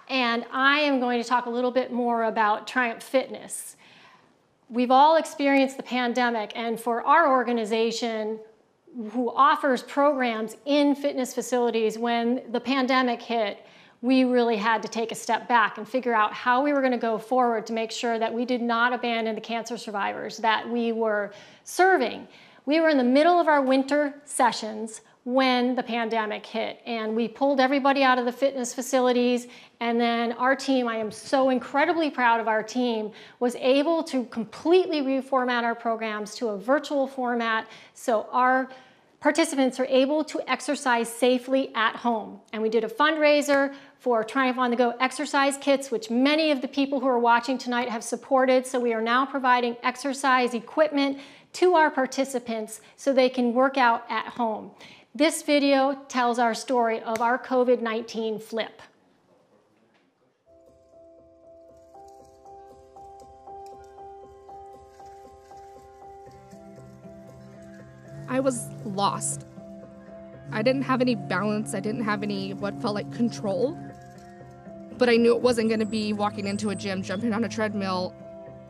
Speaker 10: and I am going to talk a little bit more about Triumph Fitness. We've all experienced the pandemic, and for our organization, who offers programs in fitness facilities, when the pandemic hit, we really had to take a step back and figure out how we were going to go forward to make sure that we did not abandon the cancer survivors that we were serving. We were in the middle of our winter sessions when the pandemic hit, and we pulled everybody out of the fitness facilities, and then our team, I am so incredibly proud of our team, was able to completely reformat our programs to a virtual format, so our participants are able to exercise safely at home. And we did a fundraiser for Triumph On The Go exercise kits, which many of the people who are watching tonight have supported, so we are now providing exercise equipment to our participants so they can work out at home. This video tells our story of our COVID-19 flip.
Speaker 9: I was lost. I didn't have any balance. I didn't have any what felt like control. But I knew it wasn't going to be walking into a gym, jumping on a treadmill.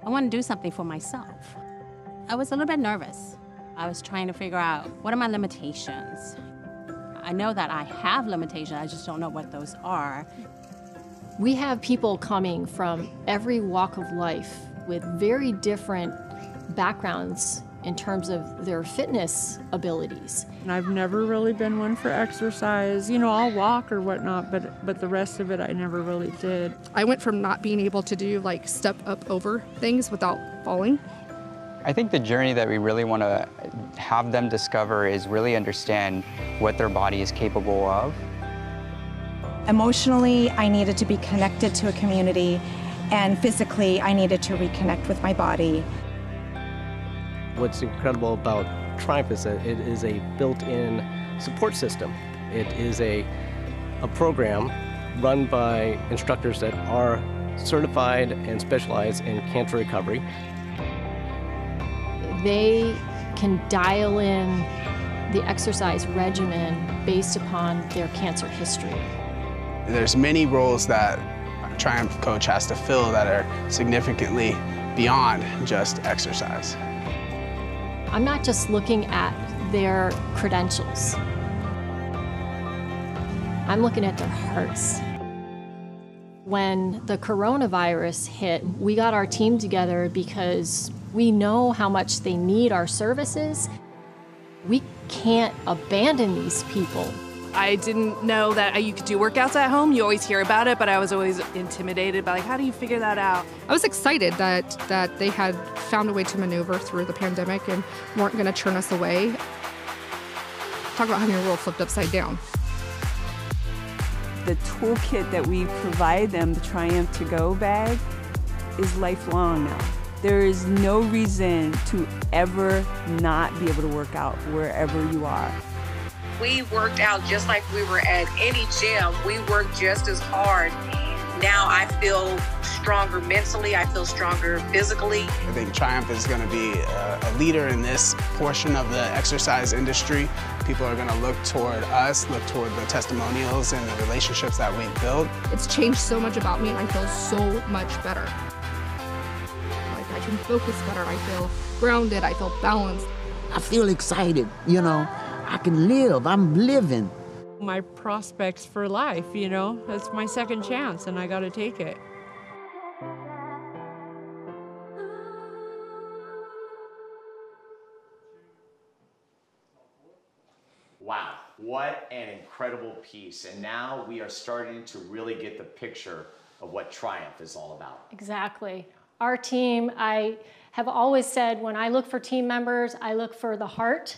Speaker 20: I want to do something for myself. I was a little bit nervous. I was trying to figure out, what are my limitations? I know that I have limitations, I just don't know what those are.
Speaker 10: We have people coming from every walk of life with very different backgrounds in terms of their fitness abilities.
Speaker 8: And I've never really been one for exercise. You know, I'll walk or whatnot, but the rest of it I never really did.
Speaker 9: I went from not being able to do like step up over things without falling.
Speaker 7: I think the journey that we really want to have them discover is really understand what their body is capable of.
Speaker 13: Emotionally, I needed to be connected to a community, and physically, I needed to reconnect with my body.
Speaker 2: What's incredible about Triumph is that it is a built-in support system. It is a program run by instructors that are certified and specialized in cancer recovery.
Speaker 10: They can dial in the exercise regimen based upon their cancer history.
Speaker 18: There's many roles that a Triumph coach has to fill that are significantly beyond just exercise.
Speaker 10: I'm not just looking at their credentials. I'm looking at their hearts. When the coronavirus hit, we got our team together because we know how much they need our services. We can't abandon these people.
Speaker 21: I didn't know that you could do workouts at home. You always hear about it, but I was always intimidated by, like, how do you figure that out?
Speaker 9: I was excited that they had found a way to maneuver through the pandemic and weren't going to turn us away. Talk about having your world flipped upside down.
Speaker 19: The toolkit that we provide them, the Triumph To Go bag, is lifelong now. There is no reason to ever not be able to work out wherever you are.
Speaker 22: We worked out just like we were at any gym. We worked just as hard. Now I feel stronger mentally, I feel stronger physically.
Speaker 18: I think Triumph is going to be a leader in this portion of the exercise industry. People are going to look toward us, look toward the testimonials and the relationships that we've built.
Speaker 9: It's changed so much about me, and I feel so much better. Like, I can focus better, I feel grounded, I feel balanced.
Speaker 23: I feel excited, you know.
Speaker 1: I can live. I'm living.
Speaker 8: My prospects for life, you know, that's my second chance and I got to take it.
Speaker 11: Wow, what an incredible piece. And now we are starting to really get the picture of what Triumph is all about.
Speaker 10: Exactly. Our team, I have always said when I look for team members, I look for the heart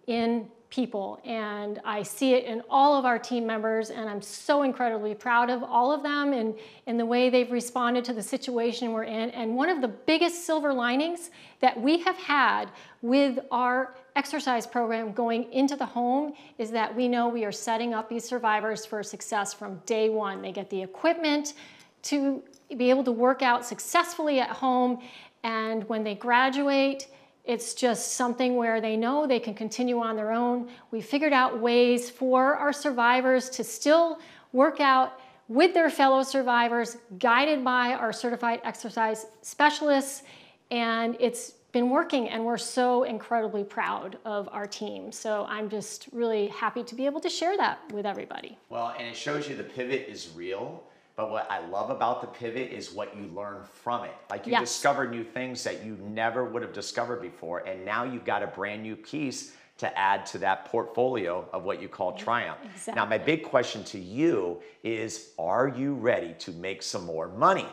Speaker 10: in people, and I see it in all of our team members, and I'm so incredibly proud of all of them and the way they've responded to the situation we're in. And one of the biggest silver linings that we have had with our exercise program going into the home is that we know we are setting up these survivors for success from day one. They get the equipment to be able to work out successfully at home, and when they graduate, it's just something where they know they can continue on their own. We figured out ways for our survivors to still work out with their fellow survivors, guided by our certified exercise specialists, and it's been working, and we're so incredibly proud of our team. So I'm just really happy to be able to share that with everybody.
Speaker 11: Well, and it shows you the pivot is real. But what I love about the pivot is what you learn from it. Like you discover new things that you never would have discovered before. And now you've got a brand new piece to add to that portfolio of what you call Triumph.
Speaker 10: Exactly.
Speaker 11: Now, my big question to you is, are you ready to make some more money?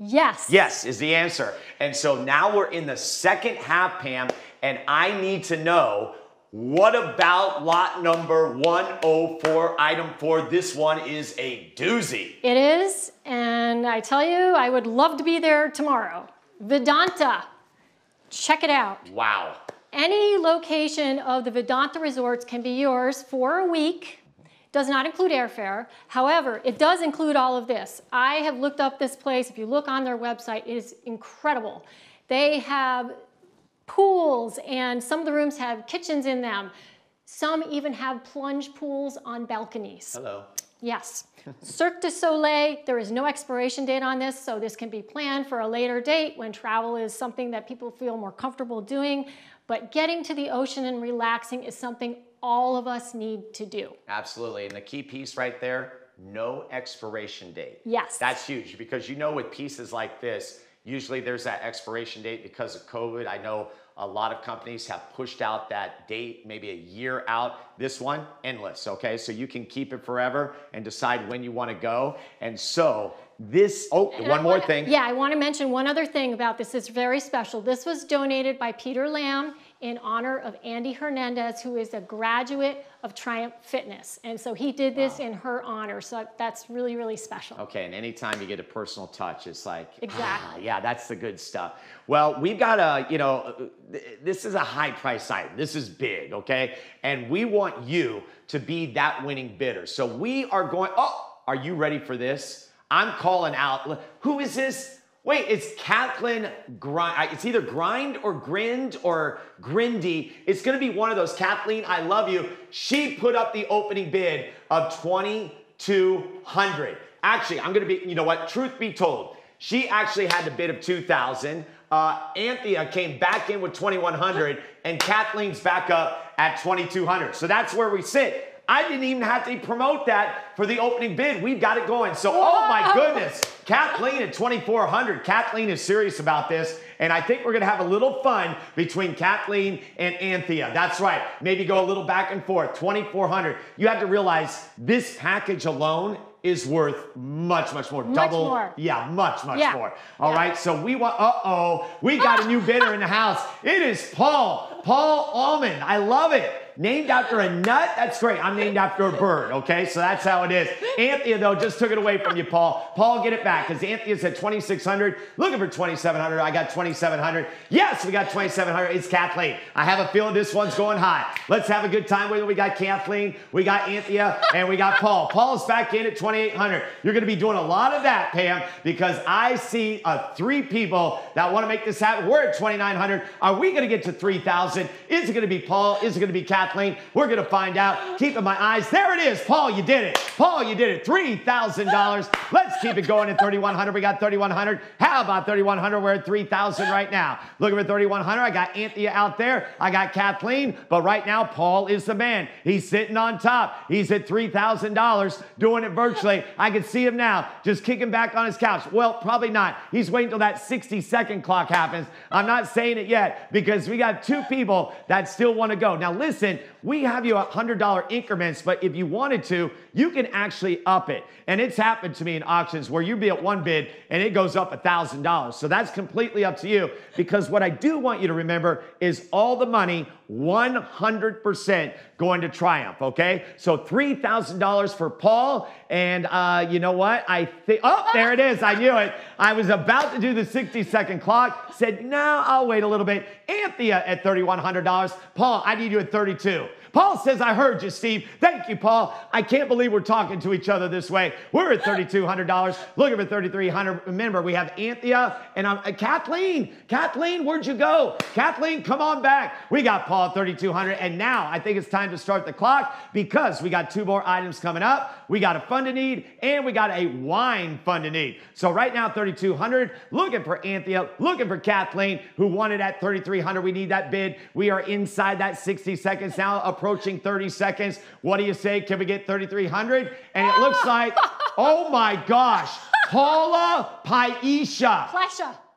Speaker 10: Yes.
Speaker 11: Yes is the answer. And so now we're in the second half, Pam, and I need to know, what about lot number 104, item 4? This one is a doozy.
Speaker 10: It is, and I tell you, I would love to be there tomorrow. Vedanta, check it out.
Speaker 11: Wow.
Speaker 10: Any location of the Vedanta resorts can be yours for a week. Does not include airfare. However, it does include all of this. I have looked up this place. If you look on their website, it is incredible. They have pools, and some of the rooms have kitchens in them. Some even have plunge pools on balconies.
Speaker 11: Hello.
Speaker 10: Yes. Cirque du Soleil, there is no expiration date on this, so this can be planned for a later date when travel is something that people feel more comfortable doing. But getting to the ocean and relaxing is something all of us need to do.
Speaker 11: Absolutely. And the key piece right there, no expiration date.
Speaker 10: Yes.
Speaker 11: That's huge, because you know with pieces like this, usually there's that expiration date because of COVID. I know a lot of companies have pushed out that date maybe a year out. This one, endless, okay? So you can keep it forever and decide when you want to go. And so this, one more thing.
Speaker 10: Yeah, I want to mention one other thing about this. It's very special. This was donated by Peter Lamb in honor of Andy Hernandez, who is a graduate of Triumph Fitness. And so he did this in her honor. So that's really, really special.
Speaker 11: Okay, and anytime you get a personal touch, it's like,
Speaker 10: exactly.
Speaker 11: Yeah, that's the good stuff. Well, we've got a, you know, this is a high price item. This is big, okay? And we want you to be that winning bidder. So we are going, are you ready for this? I'm calling out, who is this? Wait, it's Kathleen Grind. It's either Grind or Grind or Grindy. It's gonna be one of those. Kathleen, I love you. She put up the opening bid of $2,200. Actually, I'm gonna be, you know what, truth be told, she actually had the bid of $2,000. Anthea came back in with $2,100, and Kathleen's back up at $2,200. So that's where we sit. I didn't even have to promote that for the opening bid. We've got it going. So, oh my goodness, Kathleen at $2,400. Kathleen is serious about this, and I think we're gonna have a little fun between Kathleen and Anthea. That's right, maybe go a little back and forth, $2,400. You have to realize this package alone is worth much, much more.
Speaker 10: Much more.
Speaker 11: Yeah, much more. All right, so we want, we got a new bidder in the house. It is Paul Almond. I love it. Named after a nut? That's great. I'm named after a bird, okay? So that's how it is. Anthea, though, just took it away from you, Paul. Paul, get it back, because Anthea's at $2,600. Looking for $2,700. I got $2,700. Yes, we got $2,700. It's Kathleen. I have a feeling this one's going high. Let's have a good time with it. We got Kathleen, we got Anthea, and we got Paul. Paul's back in at $2,800. You're going to be doing a lot of that, Pam, because I see 3 people that want to make this happen. We're at $2,900. Are we going to get to $3,000? Is it going to be Paul? Is it going to be Kathleen? Kathleen? We're going to find out. Keeping my eyes. There it is. Paul, you did it. Paul, you did it. $3,000. Let's keep it going at 3,100. We got 3,100. How about 3,100? We're at 3,000 right now. Looking for 3,100. I got Anthea out there. I got Kathleen. But right now, Paul is the man. He's sitting on top. He's at $3,000 doing it virtually. I can see him now just kicking back on his couch. Well, probably not. He's waiting until that 60-second clock happens. I'm not saying it yet because we got two people that still want to go. Now, listen, we have you $100 increments, but if you wanted to, you can actually up it. And it's happened to me in auctions where you'd be at one bid and it goes up $1,000. So that's completely up to you, because what I do want you to remember is all the money 100% going to Triumph, okay? So $3,000 for Paul, and you know what? I think, oh, there it is. I knew it. I was about to do the 60-second clock, said, no, I'll wait a little bit. Anthea at $3,100. Paul, I need you at 32. Paul says, I heard you, Steve. Thank you, Paul. I can't believe we're talking to each other this way. We're at $3,200. Looking for $3,300. Remember, we have Anthea and Kathleen. Kathleen, where'd you go? Kathleen, come on back. We got Paul at $3,200. And now I think it's time to start the clock because we got two more items coming up. We got a fund to need and we got a wine fund to need. So right now, $3,200. Looking for Anthea, looking for Kathleen, who wanted at $3,300. We need that bid. We are inside that 60 seconds now, approaching 30 seconds. What do you say? Can we get 3,300? And it looks like, oh my gosh, Paula Paisha.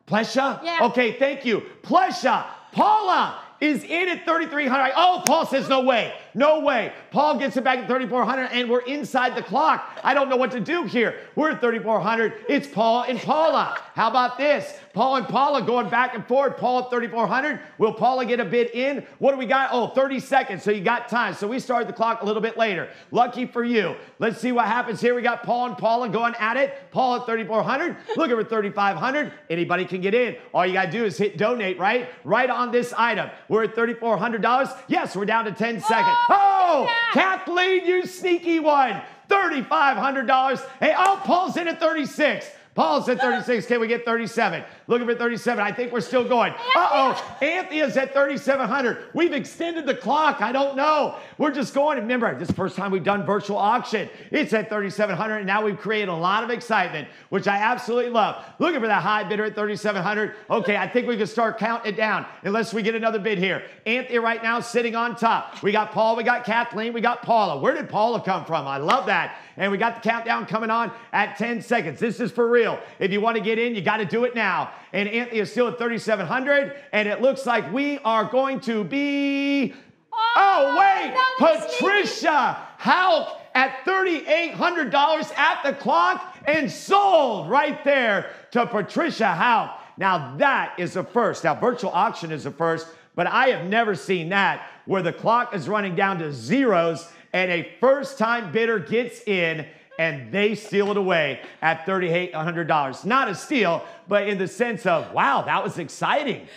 Speaker 11: Plesha?
Speaker 10: Yeah.
Speaker 11: Okay, thank you. Plesha. Paula is in at 3,300. Oh, Paul says no way. No way. Paul gets it back at 3,400 and we're inside the clock. I don't know what to do here. We're at 3,400. It's Paul and Paula. How about this? Paul and Paula going back and forth. Paul at 3,400. Will Paula get a bid in? What do we got? Oh, 30 seconds. So you got time. So we started the clock a little bit later. Lucky for you. Let's see what happens here. We got Paul and Paula going at it. Paul at 3,400. Looking for 3,500. Anybody can get in. All you got to do is hit donate, right? Right on this item. We're at $3,400. Yes, we're down to 10 seconds. Oh, Kathleen, you sneaky one. $3,500. Hey, oh, Paul's in at 36. Paul's at 36. Can we get 37? Looking for 37. I think we're still going. Uh-oh. Anthea's at 3,700. We've extended the clock. I don't know. We're just going. Remember, this is the first time we've done virtual auction. It's at 3,700, and now we've created a lot of excitement, which I absolutely love. Looking for that high bidder at 3,700. Okay, I think we can start counting it down unless we get another bid here. Anthea right now sitting on top. We got Paul, we got Kathleen, we got Paula. Where did Paula come from? I love that. And we got the countdown coming on at 10 seconds. This is for real. If you want to get in, you got to do it now. And Anthea is still at 3,700. And it looks like we are going to be... Oh, wait! Patricia Houck at $3,800 at the clock and sold right there to Patricia Houck. Now, that is a first. Now, virtual auction is a first, but I have never seen that where the clock is running down to zeros and a first-time bidder gets in and they steal it away at $3,800. Not a steal, but in the sense of, wow, that was exciting.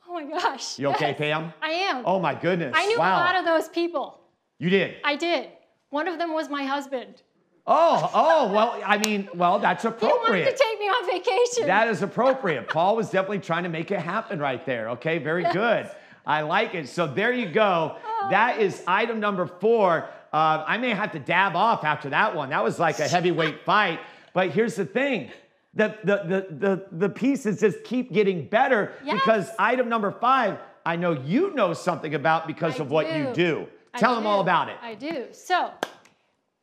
Speaker 10: Oh my gosh.
Speaker 11: You okay, Pam?
Speaker 10: I am.
Speaker 11: Oh my goodness.
Speaker 10: I knew a lot of those people.
Speaker 11: You did?
Speaker 10: I did. One of them was my husband.
Speaker 11: Oh, well, I mean, well, that's appropriate.
Speaker 10: He wanted to take me on vacation.
Speaker 11: That is appropriate. Paul was definitely trying to make it happen right there. Okay, very good. I like it. So there you go. That is item number 4. I may have to dab off after that one. That was like a heavyweight fight. But here's the thing. The pieces just keep getting better because item number 5, I know you know something about because of what you do. Tell them all about it.
Speaker 10: I do. So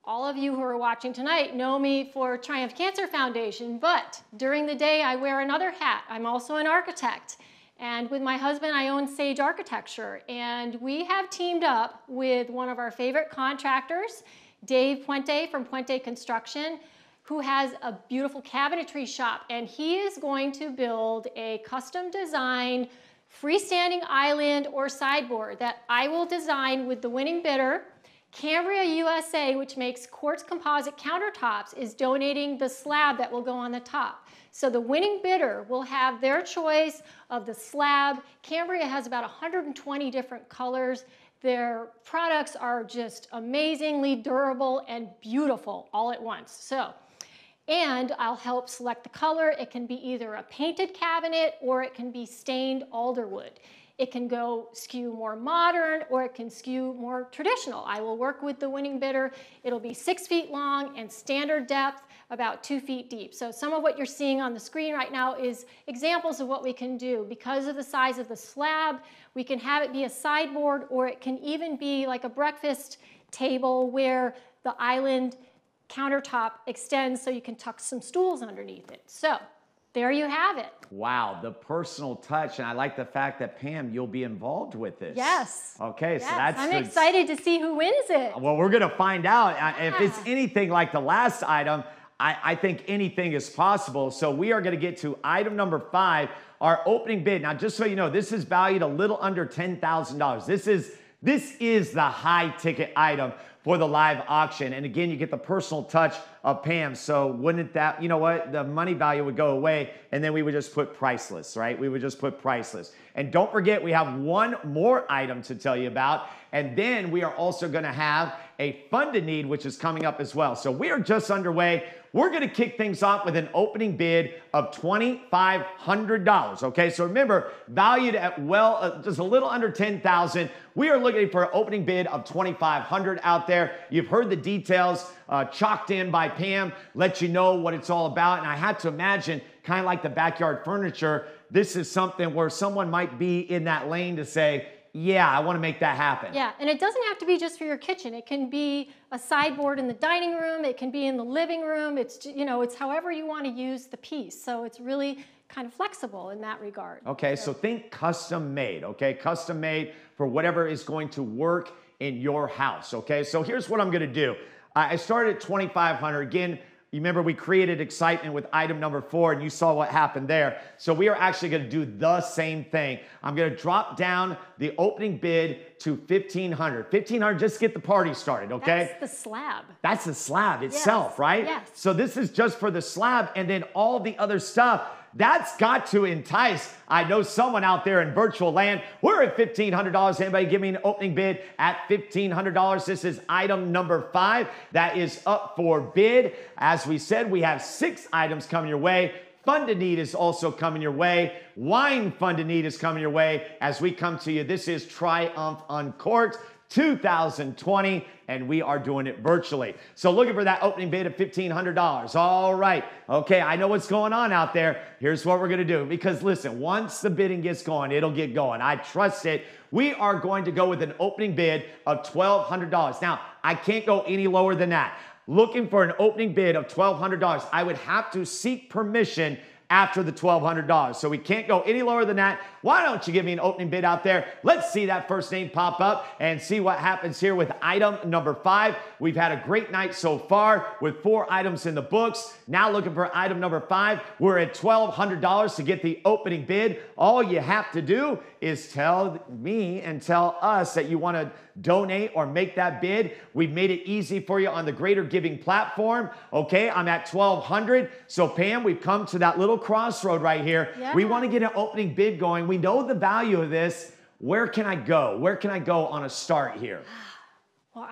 Speaker 10: all of you who are watching tonight know me for Triumph Cancer Foundation, but during the day I wear another hat. I'm also an architect. And with my husband, I own Sage Architecture. And we have teamed up with one of our favorite contractors, Dave Puente from Puente Construction, who has a beautiful cabinetry shop. And he is going to build a custom designed freestanding island or sideboard that I will design with the winning bidder. Cambria USA, which makes quartz composite countertops, is donating the slab that will go on the top. So the winning bidder will have their choice of the slab. Cambria has about 120 different colors. Their products are just amazingly durable and beautiful all at once. So, and I'll help select the color. It can be either a painted cabinet or it can be stained alderwood. It can go skew more modern, or it can skew more traditional. I will work with the winning bidder. It'll be 6 feet long and standard depth, about 2 feet deep. So some of what you're seeing on the screen right now is examples of what we can do. Because of the size of the slab, we can have it be a sideboard, or it can even be like a breakfast table where the island countertop extends so you can tuck some stools underneath it. So there you have it.
Speaker 11: Wow, the personal touch, and I like the fact that, Pam, you'll be involved with this.
Speaker 10: Yes.
Speaker 11: Okay,
Speaker 10: yes.
Speaker 11: so that's...
Speaker 10: I'm excited to see who wins it.
Speaker 11: Well, we're gonna find out. If it's anything like the last item, I think anything is possible. So we are gonna get to item number 5, our opening bid. Now, just so you know, this is valued a little under $10,000. This is the high ticket item for the live auction. And again, you get the personal touch of Pam. So wouldn't that, you know what, the money value would go away, and then we would just put priceless, right? We would just put priceless. And don't forget, we have one more item to tell you about. And then we are also gonna have a funded need, which is coming up as well. So we are just underway. We're gonna kick things off with an opening bid of $2,500, okay? So remember, valued at just a little under $10,000. We are looking for an opening bid of $2,500 out there. You've heard the details chalked in by Pam, let you know what it's all about. And I had to imagine, kind of like the backyard furniture, this is something where someone might be in that lane to say, yeah, I want to make that happen.
Speaker 10: Yeah, and it doesn't have to be just for your kitchen. It can be a sideboard in the dining room. It can be in the living room. It's, you know, it's however you want to use the piece. So it's really kind of flexible in that regard.
Speaker 11: Okay, so think custom made, okay? Custom made for whatever is going to work in your house, okay? So here's what I'm going to do. I started at $2,500. Again, you remember we created excitement with item number 4, and you saw what happened there. So we are actually going to do the same thing. I'm going to drop down the opening bid to $1,500. $1,500, just to get the party started, okay?
Speaker 10: That's the slab.
Speaker 11: That's the slab itself,
Speaker 10: yes.
Speaker 11: right?
Speaker 10: Yes.
Speaker 11: So this is just for the slab, and then all the other stuff. That's got to entice. I know someone out there in virtual land. We're at $1,500. Anybody give me an opening bid at $1,500? This is item number 5 that is up for bid. As we said, we have 6 items coming your way. Funded need is also coming your way. Wine funded need is coming your way as we come to you. This is Triumph Uncorked 2020, and we are doing it virtually. So looking for that opening bid of $1,500. All right. Okay, I know what's going on out there. Here's what we're going to do. Because listen, once the bidding gets going, it'll get going. I trust it. We are going to go with an opening bid of $1,200. Now, I can't go any lower than that. Looking for an opening bid of $1,200. I would have to seek permission after the $1,200. So we can't go any lower than that. Why don't you give me an opening bid out there? Let's see that first name pop up and see what happens here with item number 5. We've had a great night so far with 4 items in the books. Now looking for item number 5. We're at $1,200 to get the opening bid. All you have to do is tell me and tell us that you want to donate or make that bid. We've made it easy for you on the Greater Giving platform. Okay, I'm at $1,200. So Pam, we've come to that little crossroad right here.
Speaker 10: Yeah.
Speaker 11: We want to get an opening bid going. We know the value of this. Where can I go? Where can I go on a start here?
Speaker 10: Well,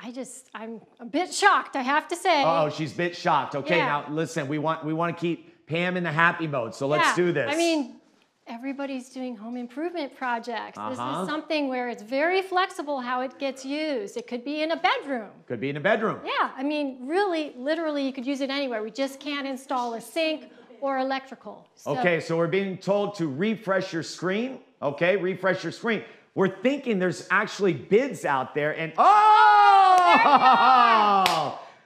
Speaker 10: I'm a bit shocked, I have to say.
Speaker 11: Oh, she's a bit shocked. Okay,
Speaker 10: Yeah.
Speaker 11: now listen, we want to keep Pam in the happy mode. So let's do this.
Speaker 10: I mean, everybody's doing home improvement projects. This
Speaker 11: Uh-huh.
Speaker 10: is something where it's very flexible how it gets used. It could be in a bedroom.
Speaker 11: Could be in a bedroom.
Speaker 10: Yeah, I mean, really, literally, you could use it anywhere. We just can't install a sink or electrical.
Speaker 11: Okay, so we're being told to refresh your screen. Okay, refresh your screen. We're thinking there's actually bids out there, and oh,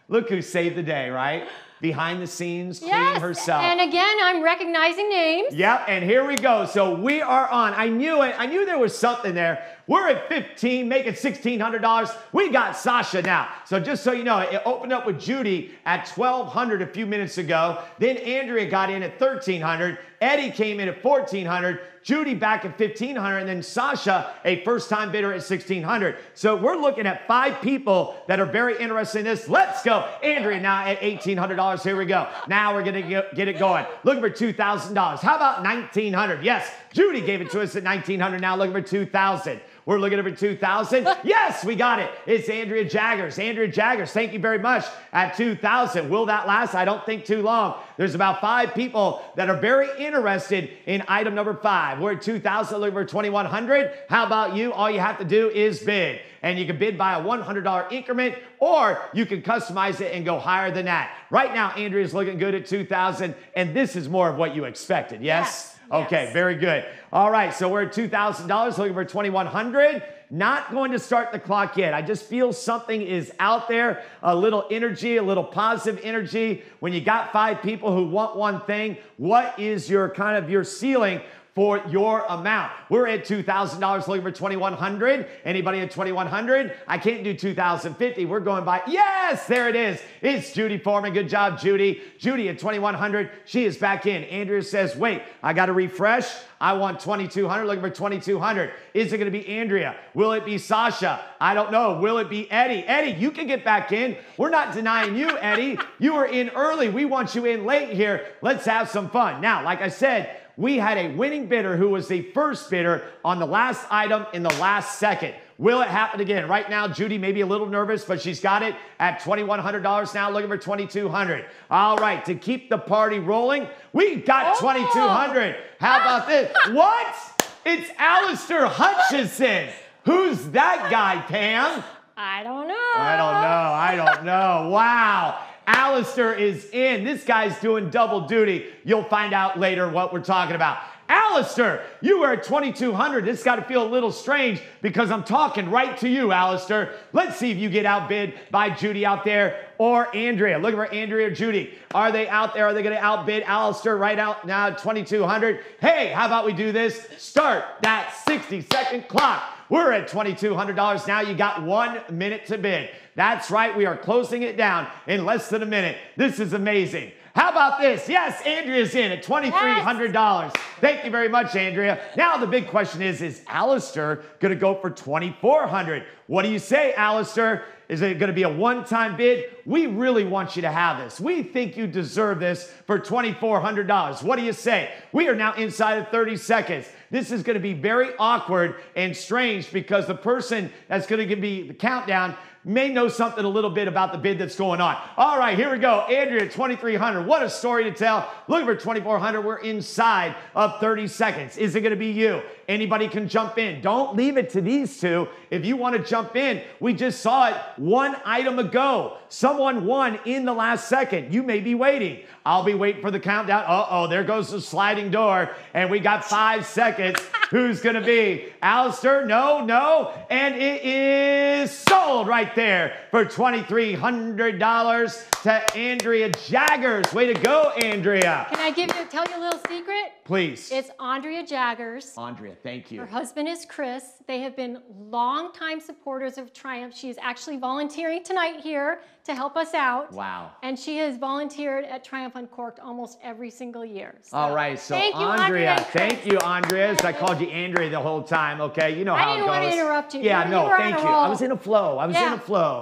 Speaker 11: look who saved the day, right? Behind the scenes, Queen herself.
Speaker 10: And again, I'm recognizing names.
Speaker 11: Yep, and here we go. So we are on. I knew it. I knew there was something there. We're at 15, making $1,600. We got Sasha now. So just so you know, it opened up with Judy at $1,200 a few minutes ago. Then Andrea got in at $1,300. Eddie came in at $1,400. Judy back at $1,500, and then Sasha, a first-time bidder at $1,600. So we're looking at 5 people that are very interested in this. Let's go. Andrea now at $1,800. Here we go. Now we're going to get it going. Looking for $2,000. How about $1,900? Yes, Judy gave it to us at $1,900. Now looking for $2,000. We're looking over 2,000. Yes, we got it. It's Andrea Jaggers. Andrea Jaggers, thank you very much at 2,000. Will that last? I don't think too long. There's about 5 people that are very interested in item number 5. We're at 2,000, looking for 2,100. How about you? All you have to do is bid. And you can bid by a $100 increment, or you can customize it and go higher than that. Right now, Andrea's looking good at 2,000, and this is more of what you expected, yes? Okay, very good. All right, so we're at $2,000, looking for 2,100. Not going to start the clock yet. I just feel something is out there, a little energy, a little positive energy. When you got 5 people who want one thing, what is your kind of your ceiling for your amount? We're at $2,000, looking for 2,100. Anybody at 2,100? I can't do 2,050. We're going by, yes, there it is. It's Judy Foreman. Good job, Judy. Judy at 2,100. She is back in. Andrea says, wait, I got to refresh. I want 2,200, looking for 2,200. Is it going to be Andrea? Will it be Sasha? I don't know. Will it be Eddie? Eddie, you can get back in. We're not denying you, Eddie. You were in early. We want you in late here. Let's have some fun. Now, like I said, we had a winning bidder who was the first bidder on the last item in the last second. Will it happen again? Right now, Judy may be a little nervous, but she's got it at $2,100 now, looking for 2,200. All right, to keep the party rolling, we got 2,200. How about this? What? It's Alistair Hutchison. Who's that guy, Pam?
Speaker 10: I don't know.
Speaker 11: I don't know. Wow. Alistair is in. This guy's doing double duty. You'll find out later what we're talking about. Alistair, you were at 2,200. This got to feel a little strange because I'm talking right to you, Alistair. Let's see if you get outbid by Judy out there or Andrea. Looking for Andrea or Judy. Are they out there? Are they going to outbid Alistair right out now at 2,200? Hey, how about we do this? Start that 60-second clock. We're at $2,200 now. You got 1 minute to bid. That's right. We are closing it down in less than a minute. This is amazing. How about this? Yes, Andrea's in at $2,300. Thank you very much, Andrea. Now the big question is Alistair going to go for $2,400? What do you say, Alistair? Is it going to be a one-time bid? We really want you to have this. We think you deserve this for $2,400. What do you say? We are now inside of 30 seconds. This is going to be very awkward and strange because the person that's going to give me the countdown may know something a little bit about the bid that's going on. All right, here we go. Andrea, 2,300. What a story to tell. Looking for 2,400. We're inside of 30 seconds. Is it going to be you? Anybody can jump in. Don't leave it to these two. If you want to jump in, we just saw it 1 item ago. Someone won in the last second. You may be waiting. I'll be waiting for the countdown. Uh-oh, there goes the sliding door. And we got 5 seconds. Who's going to be? Alistair? No. And it is sold right there for $2,300 to Andrea Jaggers. Way to go, Andrea.
Speaker 10: Can I tell you a little secret?
Speaker 11: Please.
Speaker 10: It's Andrea Jaggers.
Speaker 11: Andrea, thank you.
Speaker 10: Her husband is Chris. They have been longtime supporters of Triumph. She is actually volunteering tonight here to help us out.
Speaker 11: Wow.
Speaker 10: And she has volunteered at Triumph Uncorked almost every single year. So,
Speaker 11: all right, so
Speaker 10: thank you,
Speaker 11: Andrea. Thank you, Andrea. I called you Andrea the whole time, okay? You know how it goes.
Speaker 10: I didn't want to interrupt you.
Speaker 11: Yeah, no, thank you. I was in a flow.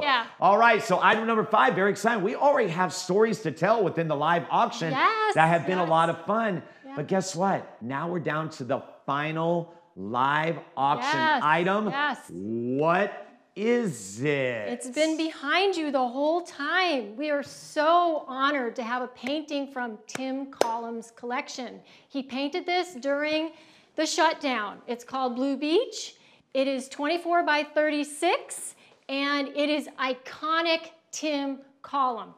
Speaker 10: Yeah.
Speaker 11: All right, so item number 5, very exciting. We already have stories to tell within the live auction that have been a lot of fun. Yeah. But guess what? Now we're down to the final live auction item.
Speaker 10: Yes.
Speaker 11: What is it?
Speaker 10: It's been behind you the whole time. We are so honored to have a painting from Tim Collum's collection. He painted this during the shutdown. It's called Blue Beach. It is 24 by 36, and it is iconic Tim Collum.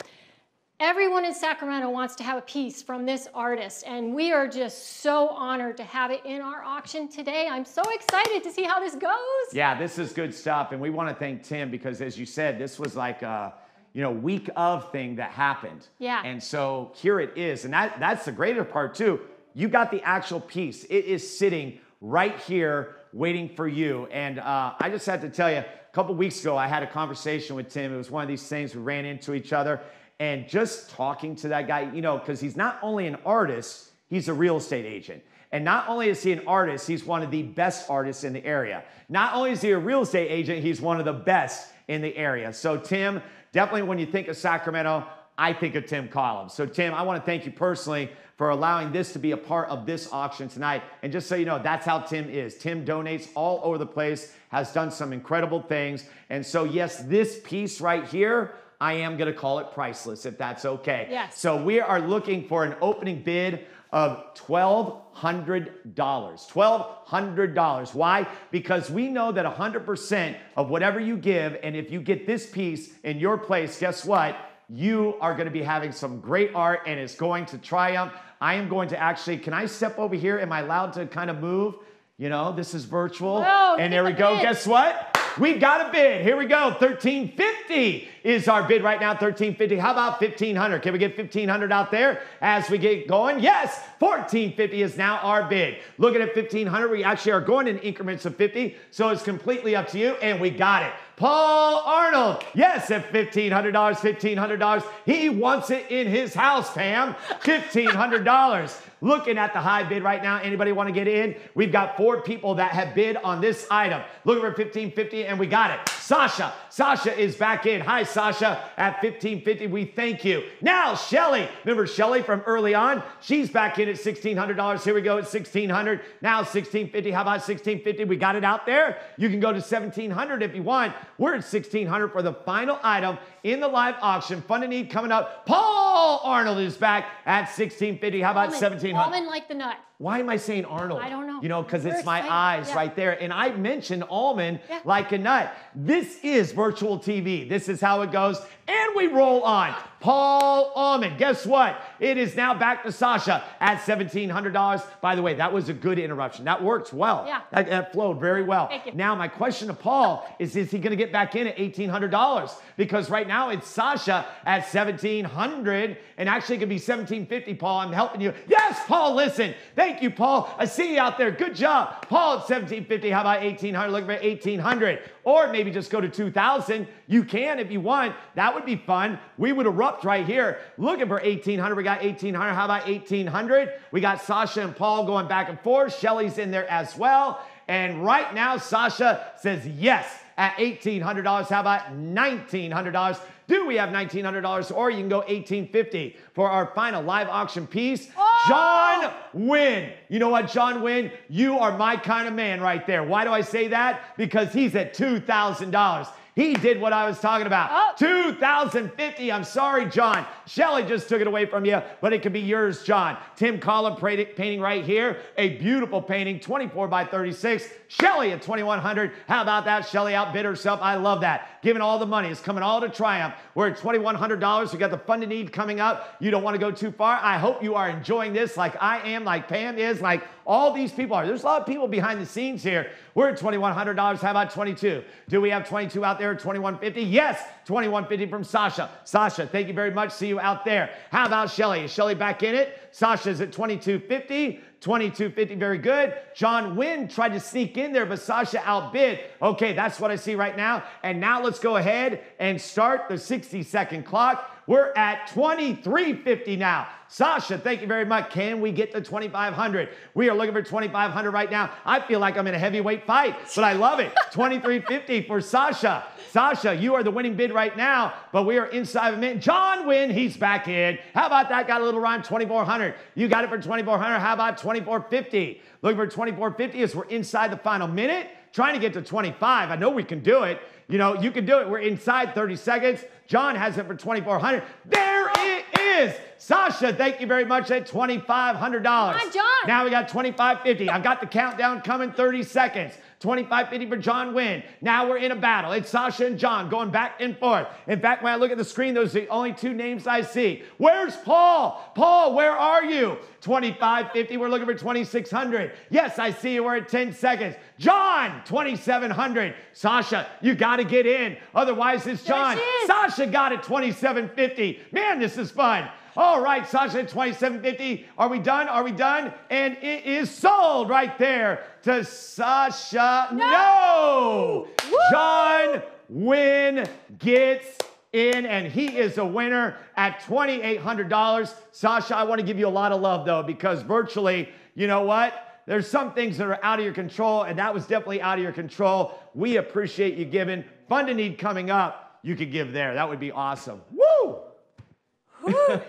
Speaker 10: Everyone in Sacramento wants to have a piece from this artist, and we are just so honored to have it in our auction today. I'm so excited to see how this goes.
Speaker 11: Yeah, this is good stuff, and we want to thank Tim because, as you said, this was like a week of thing that happened.
Speaker 10: Yeah.
Speaker 11: And so here it is, and that's the greater part too. You got the actual piece. It is sitting right here waiting for you. And I just had to tell you, a couple weeks ago, I had a conversation with Tim. It was one of these things, we ran into each other. And just talking to that guy, because he's not only an artist, he's a real estate agent. And not only is he an artist, he's one of the best artists in the area. Not only is he a real estate agent, he's one of the best in the area. So Tim, definitely when you think of Sacramento, I think of Tim Collins. So Tim, I want to thank you personally for allowing this to be a part of this auction tonight. And just so you know, that's how Tim is. Tim donates all over the place, has done some incredible things. And so yes, this piece right here, I am going to call it priceless, if that's okay.
Speaker 10: Yes.
Speaker 11: So we are looking for an opening bid of $1,200. $1,200. Why? Because we know that 100% of whatever you give, and if you get this piece in your place, guess what? You are going to be having some great art, and it's going to triumph. I am going to actually, can I step over here? Am I allowed to kind of move? You know, this is virtual.
Speaker 10: Oh,
Speaker 11: and there we go. Guess what? We've got a bid. Here we go. $1,350 is our bid right now. $1,350. How about $1,500? Can we get $1,500 out there as we get going? Yes. $1,450 is now our bid. Looking at $1,500, we actually are going in increments of 50, so it's completely up to you, and we got it. Paul Arnold, yes, at $1,500, $1,500. He wants it in his house, Pam. $1,500. Looking at the high bid right now. Anybody want to get in? We've got 4 people that have bid on this item. Looking for $1,550, and we got it. Sasha. Sasha is back in. Hi, Sasha, at $1,550. We thank you. Now, Shelly. Remember Shelly from early on? She's back in at $1,600. Here we go at $1,600. Now $1,650. How about $1,650? We got it out there. You can go to $1,700 if you want. We're at $1,600 for the final item in the live auction. Fun and Need coming up. Paul Arnold is back at $1,650. How about $1,700?
Speaker 10: Almond like the nut.
Speaker 11: Why am I saying Arnold?
Speaker 10: I don't know.
Speaker 11: You know, because
Speaker 10: We're
Speaker 11: it's my
Speaker 10: excited.
Speaker 11: eyes right there. And I mentioned almond like a nut. This is virtual TV. This is how it goes. And we roll on. Paul Almond. Guess what? It is now back to Sasha at $1,700. By the way, that was a good interruption. That works well.
Speaker 10: Yeah.
Speaker 11: That flowed very well.
Speaker 10: Thank you.
Speaker 11: Now, my question to Paul is he going to get back in at $1,800? Because right now it's Sasha at $1,700. And actually it could be $1,750, Paul. I'm helping you. Yes, Paul, listen. Thank you, Paul. I see you out there. Good job. Paul at $1,750. How about $1,800? Looking for $1,800. Or maybe just go to $2,000. You can if you want. That would be fun. We would erupt right here. Looking for $1,800. We got $1,800. How about $1,800? We got Sasha and Paul going back and forth. Shelly's in there as well. And right now, Sasha says yes at $1,800. How about $1,900? Do we have $1,900? Or you can go $1,850 for our final live auction piece. Oh! John Wynn. You know what, John Wynn? You are my kind of man right there. Why do I say that? Because he's at $2,000. He did what I was talking about. Oh. $2,050. I'm sorry, John. Shelly just took it away from you, but it could be yours, John. Tim Collin painting right here. A beautiful painting, 24 by 36. Shelly at $2,100. How about that? Shelly outbid herself. I love that. Giving all the money. It's coming all to Triumph. We're at $2,100. We got the Fun to Need coming up. You don't want to go too far. I hope you are enjoying this like I am, like Pam is, like all these people are. There's a lot of people behind the scenes here. We're at $2,100. How about 22? Do we have 22 out there at $2,150? Yes, $2,150 from Sasha. Sasha, thank you very much. See you out there. How about Shelly? Is Shelly back in it? Sasha's at $2,250. $2,250, very good. John Wynn tried to sneak in there, but Sasha outbid. Okay, that's what I see right now. And now let's go ahead and start the 60-second clock. We're at $2,350 now. Sasha, thank you very much. Can we get to $2,500? We are looking for $2,500 right now. I feel like I'm in a heavyweight fight, but I love it. $2,350 for Sasha. Sasha, you are the winning bid right now, but we are inside of a minute. John Wynn, he's back in. How about that? Got a little rhyme, $2,400. You got it for $2,400. How about $2,450? Looking for $2,450 as we're inside the final minute. Trying to get to 25. I know we can do it. You know, you can do it. We're inside 30 seconds. John has it for $2,400. There it is. Sasha, thank you very much at $2,500. Come
Speaker 10: on, John.
Speaker 11: Now we got $2,550. I've got the countdown coming, 30 seconds. $2,550 for John Wynn. Now we're in a battle. It's Sasha and John going back and forth. In fact, when I look at the screen, those are the only 2 names I see. Where's Paul? Paul, where are you? $2,550. We're looking for $2,600. Yes, I see you. We're at 10 seconds. John, $2,700. Sasha, you got to get in. Otherwise, it's John. Sasha got it, $2,750. Man, this is fun. All right, Sasha at $2,750. Are we done? Are we done? And it is sold right there to Sasha. No! John Wynn gets in, and he is a winner at $2,800. Sasha, I want to give you a lot of love, though, because virtually, you know what? There's some things that are out of your control, and that was definitely out of your control. We appreciate you giving. Fun to Need coming up. You could give there. That would be awesome. Woo!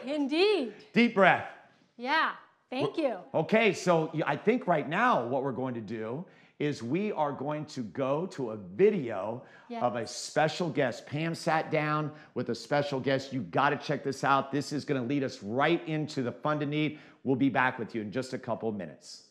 Speaker 10: Indeed.
Speaker 11: Deep breath.
Speaker 10: Yeah, thank you.
Speaker 11: Okay, so I think right now what we're going to do is we are going to go to a video of a special guest. Pam sat down with a special guest. You've got to check this out. This is going to lead us right into the Fund to Need. We'll be back with you in just a couple of minutes.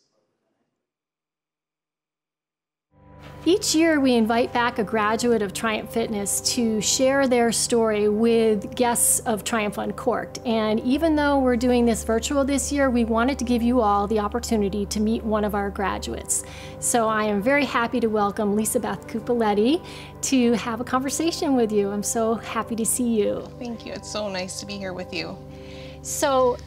Speaker 10: Each year, we invite back a graduate of Triumph Fitness to share their story with guests of Triumph Uncorked. And even though we're doing this virtual this year, we wanted to give you all the opportunity to meet one of our graduates. So I am very happy to welcome Lisa Beth Cupoletti to have a conversation with you. I'm so happy to see you.
Speaker 4: Thank you. It's so nice to be here with you.
Speaker 10: So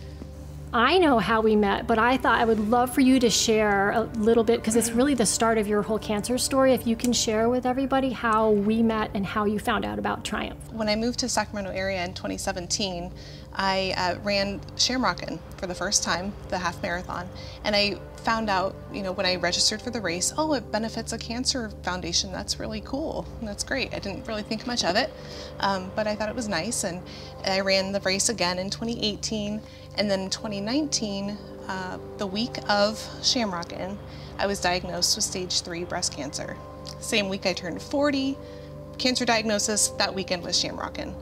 Speaker 10: I know how we met, but I thought I would love for you to share a little bit, because it's really the start of your whole cancer story. If you can share with everybody how we met and how you found out about Triumph.
Speaker 4: When I moved to Sacramento area in 2017, I ran Shamrockin' for the first time, the half marathon, and I found out, when I registered for the race, oh, it benefits a cancer foundation. That's really cool. That's great. I didn't really think much of it, but I thought it was nice, and I ran the race again in 2018, and then in 2019, the week of Shamrockin', I was diagnosed with stage 3 breast cancer. Same week I turned 40, cancer diagnosis, that weekend was Shamrockin'.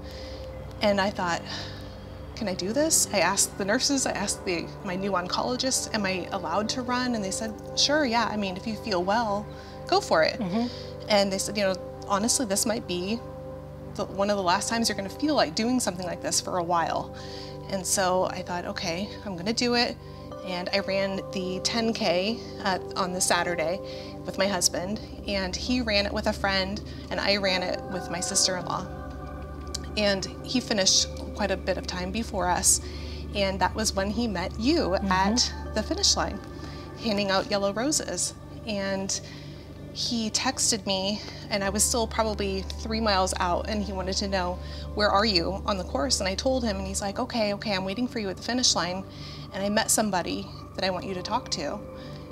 Speaker 4: And I thought, can I do this? I asked the nurses, I asked my new oncologist, am I allowed to run? And they said, sure, yeah, I mean, if you feel well, go for it. And they said, honestly, this might be one of the last times you're gonna feel like doing something like this for a while. And so I thought, okay, I'm gonna do it. And I ran the 10K on the Saturday with my husband, and he ran it with a friend, and I ran it with my sister-in-law. And he finished quite a bit of time before us, and that was when he met you at the finish line, handing out yellow roses. And he texted me, and I was still probably 3 miles out, and he wanted to know, where are you on the course? And I told him, and he's like, okay, I'm waiting for you at the finish line, and I met somebody that I want you to talk to.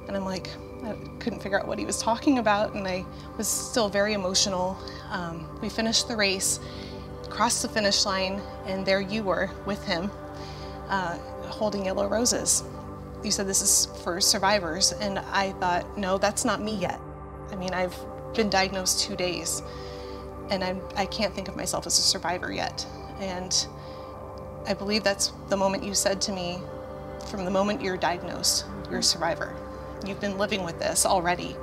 Speaker 4: And I'm like, I couldn't figure out what he was talking about, and I was still very emotional. We finished the race, crossed the finish line, and there you were with him, holding yellow roses. You said this is for survivors, and I thought, no, that's not me yet. I mean, I've been diagnosed 2 days, and I can't think of myself as a survivor yet. And I believe that's the moment you said to me, from the moment you're diagnosed, you're a survivor. You've been living with this already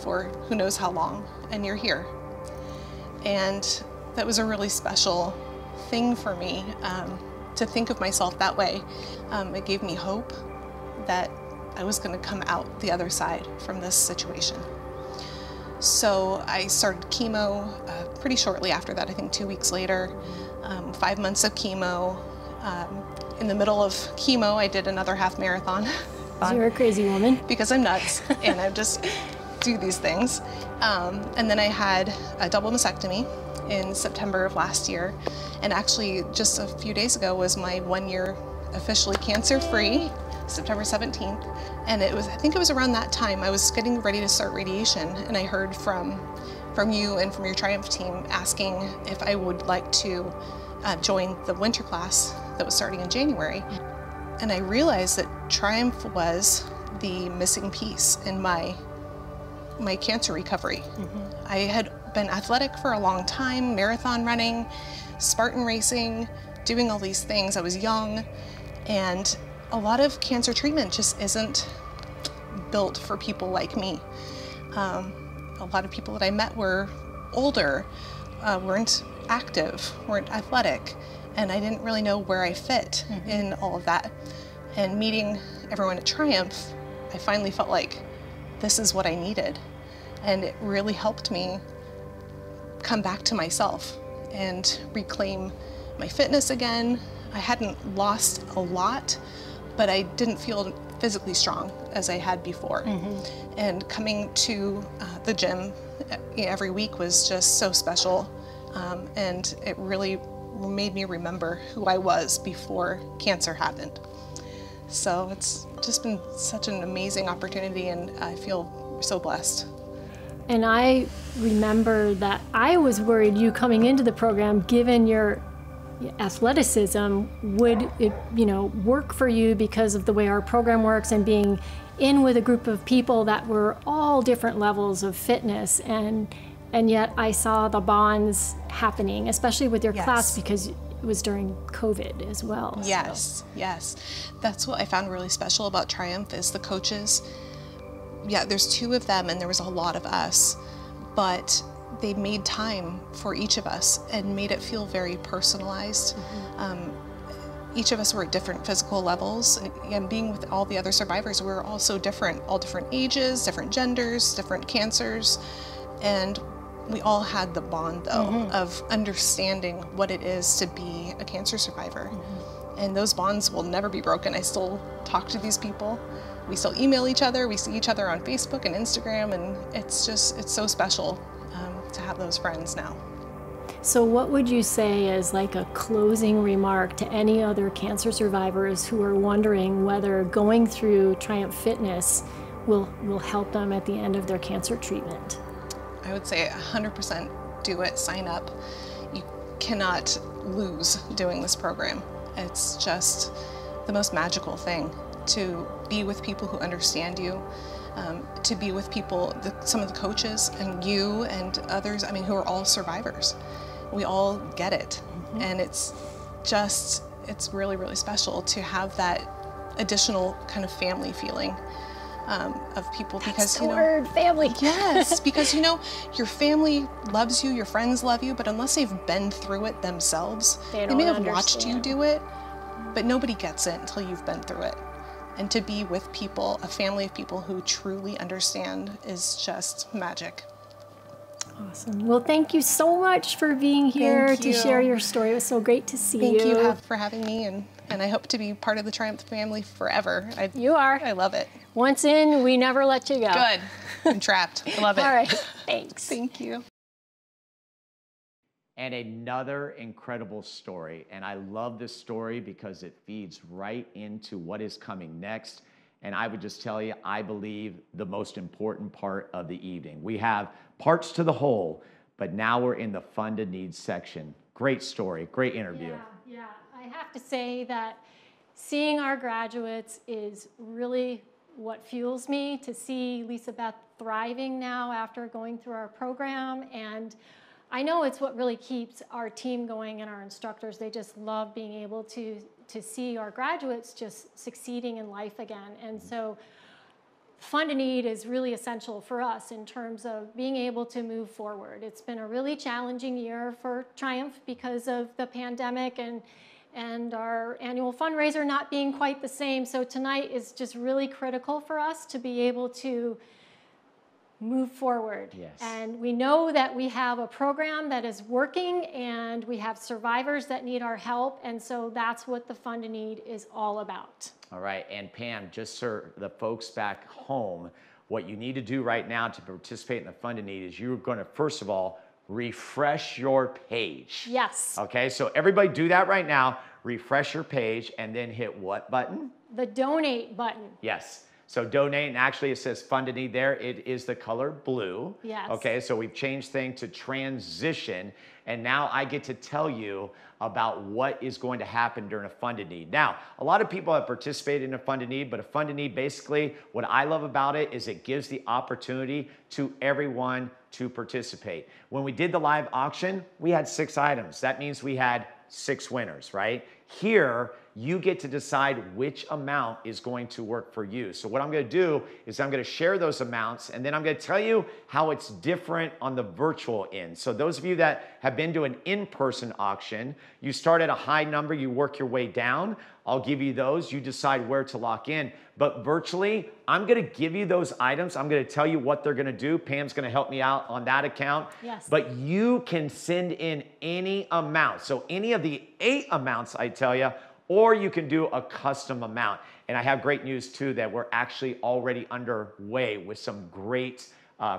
Speaker 4: for who knows how long, and you're here. And that was a really special thing for me, to think of myself that way. It gave me hope that I was going to come out the other side from this situation. So I started chemo pretty shortly after that, I think 2 weeks later, 5 months of chemo. In the middle of chemo, I did another half marathon.
Speaker 10: You're a crazy woman.
Speaker 4: Because I'm nuts, and I just do these things. And then I had a double mastectomy in September of last year. And actually, just a few days ago was my 1 year officially cancer-free, September 17th. And it was, I think it was around that time, I was getting ready to start radiation, and I heard from you and from your Triumph team asking if I would like to join the winter class that was starting in January. And I realized that Triumph was the missing piece in my cancer recovery. I had been athletic for a long time, marathon running, Spartan racing, doing all these things. I was young, and a lot of cancer treatment just isn't built for people like me. A lot of people that I met were older, weren't active, weren't athletic, and I didn't really know where I fit in all of that. And meeting everyone at Triumph, I finally felt like this is what I needed. And it really helped me come back to myself and reclaim my fitness again. I hadn't lost a lot, but I didn't feel physically strong as I had before. And coming to the gym every week was just so special. And it really made me remember who I was before cancer happened. So it's just been such an amazing opportunity, and I feel so blessed.
Speaker 10: And I remember that I was worried you coming into the program, given your athleticism, would it, work for you because of the way our program works and being in with a group of people that were all different levels of fitness, and yet I saw the bonds happening, especially with your class, because it was during COVID as well.
Speaker 4: Yes, yes. That's what I found really special about Triumph is the coaches. Yeah, there's 2 of them and there was a lot of us, but they made time for each of us and made it feel very personalized. Each of us were at different physical levels, and being with all the other survivors, we were all so different, all different ages, different genders, different cancers, and we all had the bond, though, of understanding what it is to be a cancer survivor. And those bonds will never be broken. I still talk to these people. We still email each other. We see each other on Facebook and Instagram, and it's so special to have those friends now.
Speaker 10: So what would you say is like a closing remark to any other cancer survivors who are wondering whether going through Triumph Fitness will help them at the end of their cancer treatment?
Speaker 4: I would say 100% do it, sign up. You cannot lose doing this program. It's just the most magical thing to be with people who understand you, to be with people, some of the coaches and you and others, who are all survivors. We all get it. And it's really, really special to have that additional kind of family feeling. Of people, because
Speaker 10: the word, family.
Speaker 4: Yes, because your family loves you, your friends love you, but unless they've been through it themselves, they may have watched you do it, but nobody gets it until you've been through it. And to be with people, a family of people who truly understand, is just magic.
Speaker 10: Awesome. Well, thank you so much for being here to share your story. It was so great to see you.
Speaker 4: Thank you for having me, and I hope to be part of the Triumph family forever.
Speaker 10: You are.
Speaker 4: I love it.
Speaker 10: Once in, we never let you go.
Speaker 4: Good. I'm trapped. I love it.
Speaker 10: All right. Thanks.
Speaker 4: Thank you.
Speaker 11: And another incredible story. And I love this story because it feeds right into what is coming next. And I would just tell you, I believe the most important part of the evening. We have parts to the whole, but now we're in the funded needs section. Great story, great interview.
Speaker 10: Yeah. I have to say that seeing our graduates is really what fuels me, to see Lisa Beth thriving now after going through our program. And I know it's what really keeps our team going and our instructors. They just love being able to see our graduates just succeeding in life again. And so Fund a Need is really essential for us in terms of being able to move forward. It's been a really challenging year for Triumph because of the pandemic and our annual fundraiser not being quite the same. So tonight is just really critical for us to be able to move forward.
Speaker 11: Yes.
Speaker 10: And we know that we have a program that is working, and we have survivors that need our help, and so that's what the Fund a Need is all about.
Speaker 11: All right, and Pam, just for the folks back home, what you need to do right now to participate in the Fund a Need is you're going to, first of all, refresh your page.
Speaker 10: Yes.
Speaker 11: Okay, so everybody do that right now. Refresh your page and then hit what button?
Speaker 10: The donate button.
Speaker 11: Yes. So donate, and actually it says Fund a Need there. It is the color blue.
Speaker 10: Yes.
Speaker 11: Okay, so we've changed things to transition, and now I get to tell you about what is going to happen during a Fund a Need. Now, a lot of people have participated in a Fund a Need, but a Fund a Need, basically, what I love about it is it gives the opportunity to everyone to participate. When we did the live auction, we had 6 items. That means we had 6 winners, right? Here, you get to decide which amount is going to work for you. So what I'm going to do is I'm going to share those amounts, and then I'm going to tell you how it's different on the virtual end. So those of you that have been to an in-person auction, you start at a high number, you work your way down. I'll give you those. You decide where to lock in. But virtually, I'm going to give you those items. I'm going to tell you what they're going to do. Pam's going to help me out on that account.
Speaker 10: Yes.
Speaker 11: But you can send in any amount. So any of the 8 amounts I tell you, or you can do a custom amount. And I have great news too, that we're actually already underway with some great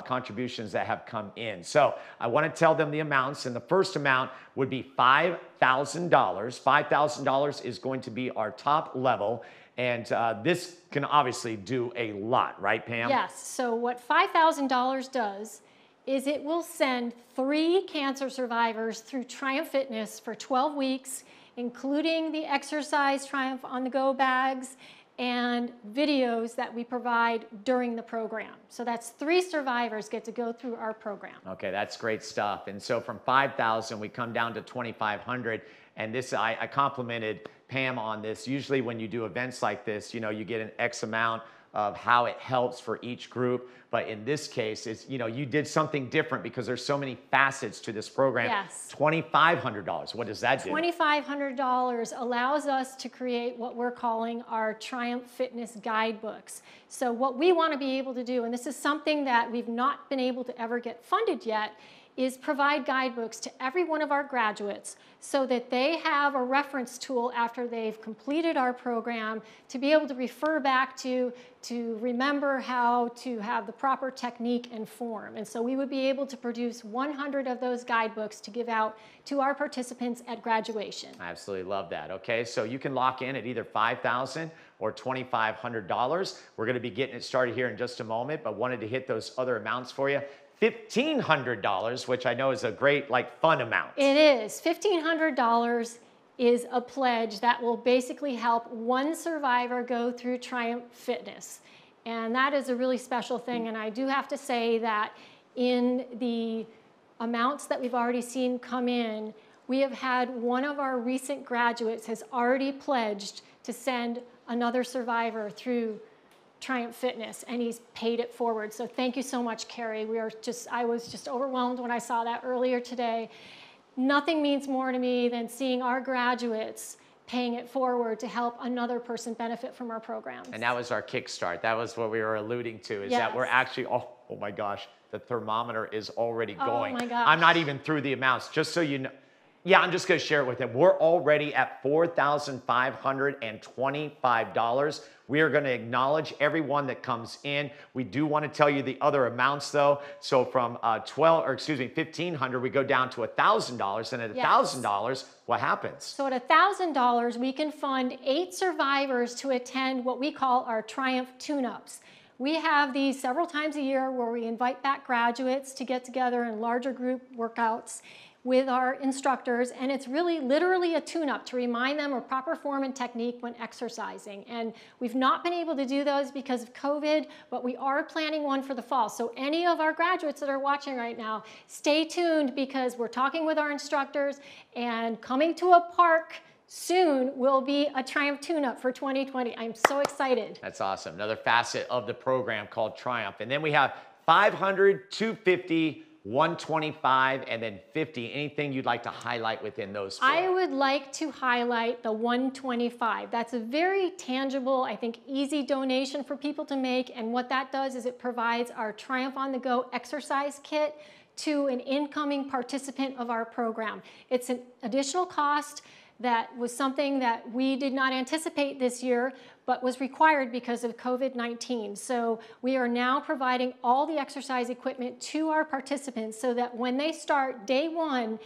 Speaker 11: contributions that have come in. So I want to tell them the amounts, and the first amount would be $5,000. $5,000 is going to be our top level, and this can obviously do a lot, right, Pam?
Speaker 10: Yes, so what $5,000 does is it will send 3 cancer survivors through Triumph Fitness for 12 weeks, including the exercise Triumph on the Go bags and videos that we provide during the program. So that's 3 survivors get to go through our program.
Speaker 11: Okay, that's great stuff. And so from 5,000, we come down to 2,500. And this, I complimented Pam on this. Usually when you do events like this, you know, you get an X amount of how it helps for each group. But in this case, it's, you know, you did something different because there's so many facets to this program.
Speaker 10: Yes.
Speaker 11: $2,500. What does that do?
Speaker 10: $2,500 allows us to create what we're calling our Triumph Fitness guidebooks. So what we want to be able to do, and this is something that we've not been able to ever get funded yet, is provide guidebooks to every one of our graduates so that they have a reference tool after they've completed our program to be able to refer back to remember how to have the proper technique and form. And so we would be able to produce 100 of those guidebooks to give out to our participants at graduation.
Speaker 11: I absolutely love that. Okay, so you can lock in at either $5,000 or $2,500. We're going to be getting it started here in just a moment, but wanted to hit those other amounts for you. $1,500, which I know is a great, like, fun amount.
Speaker 10: It is. $1,500 is a pledge that will basically help 1 survivor go through Triumph Fitness. And that is a really special thing. And I do have to say that in the amounts that we've already seen come in, we have had one of our recent graduates has already pledged to send another survivor through Triumph Fitness, and he's paid it forward. So thank you so much, Carrie. I was just overwhelmed when I saw that earlier today. Nothing means more to me than seeing our graduates paying it forward to help another person benefit from our programs.
Speaker 11: And that was our kickstart. That was what we were alluding to, is that we're actually, oh my gosh, the thermometer is already going.
Speaker 10: Oh my gosh.
Speaker 11: I'm not even through the amounts, just so you know. Yeah, I'm just going to share it with them. We're already at $4,525. We are going to acknowledge everyone that comes in. We do want to tell you the other amounts, though. So from $1,500, we go down to $1,000. And at $1,000, what happens?
Speaker 10: So at $1,000, we can fund 8 survivors to attend what we call our Triumph tune-ups. We have these several times a year where we invite back graduates to get together in larger group workouts with our instructors, and it's really literally a tune-up to remind them of proper form and technique when exercising. And we've not been able to do those because of COVID, but we are planning one for the fall. So any of our graduates that are watching right now, stay tuned, because we're talking with our instructors, and coming to a park soon will be a Triumph tune-up for 2020. I'm so excited.
Speaker 11: That's awesome. Another facet of the program called Triumph. And then we have 500, 250, 125, and then 50. Anything you'd like to highlight within those 4?
Speaker 10: I would like to highlight the 125. That's a very tangible, I think, easy donation for people to make. And what that does is it provides our Triumph on the Go exercise kit to an incoming participant of our program. It's an additional cost that was something that we did not anticipate this year, but was required because of COVID-19. So we are now providing all the exercise equipment to our participants so that when they start day 1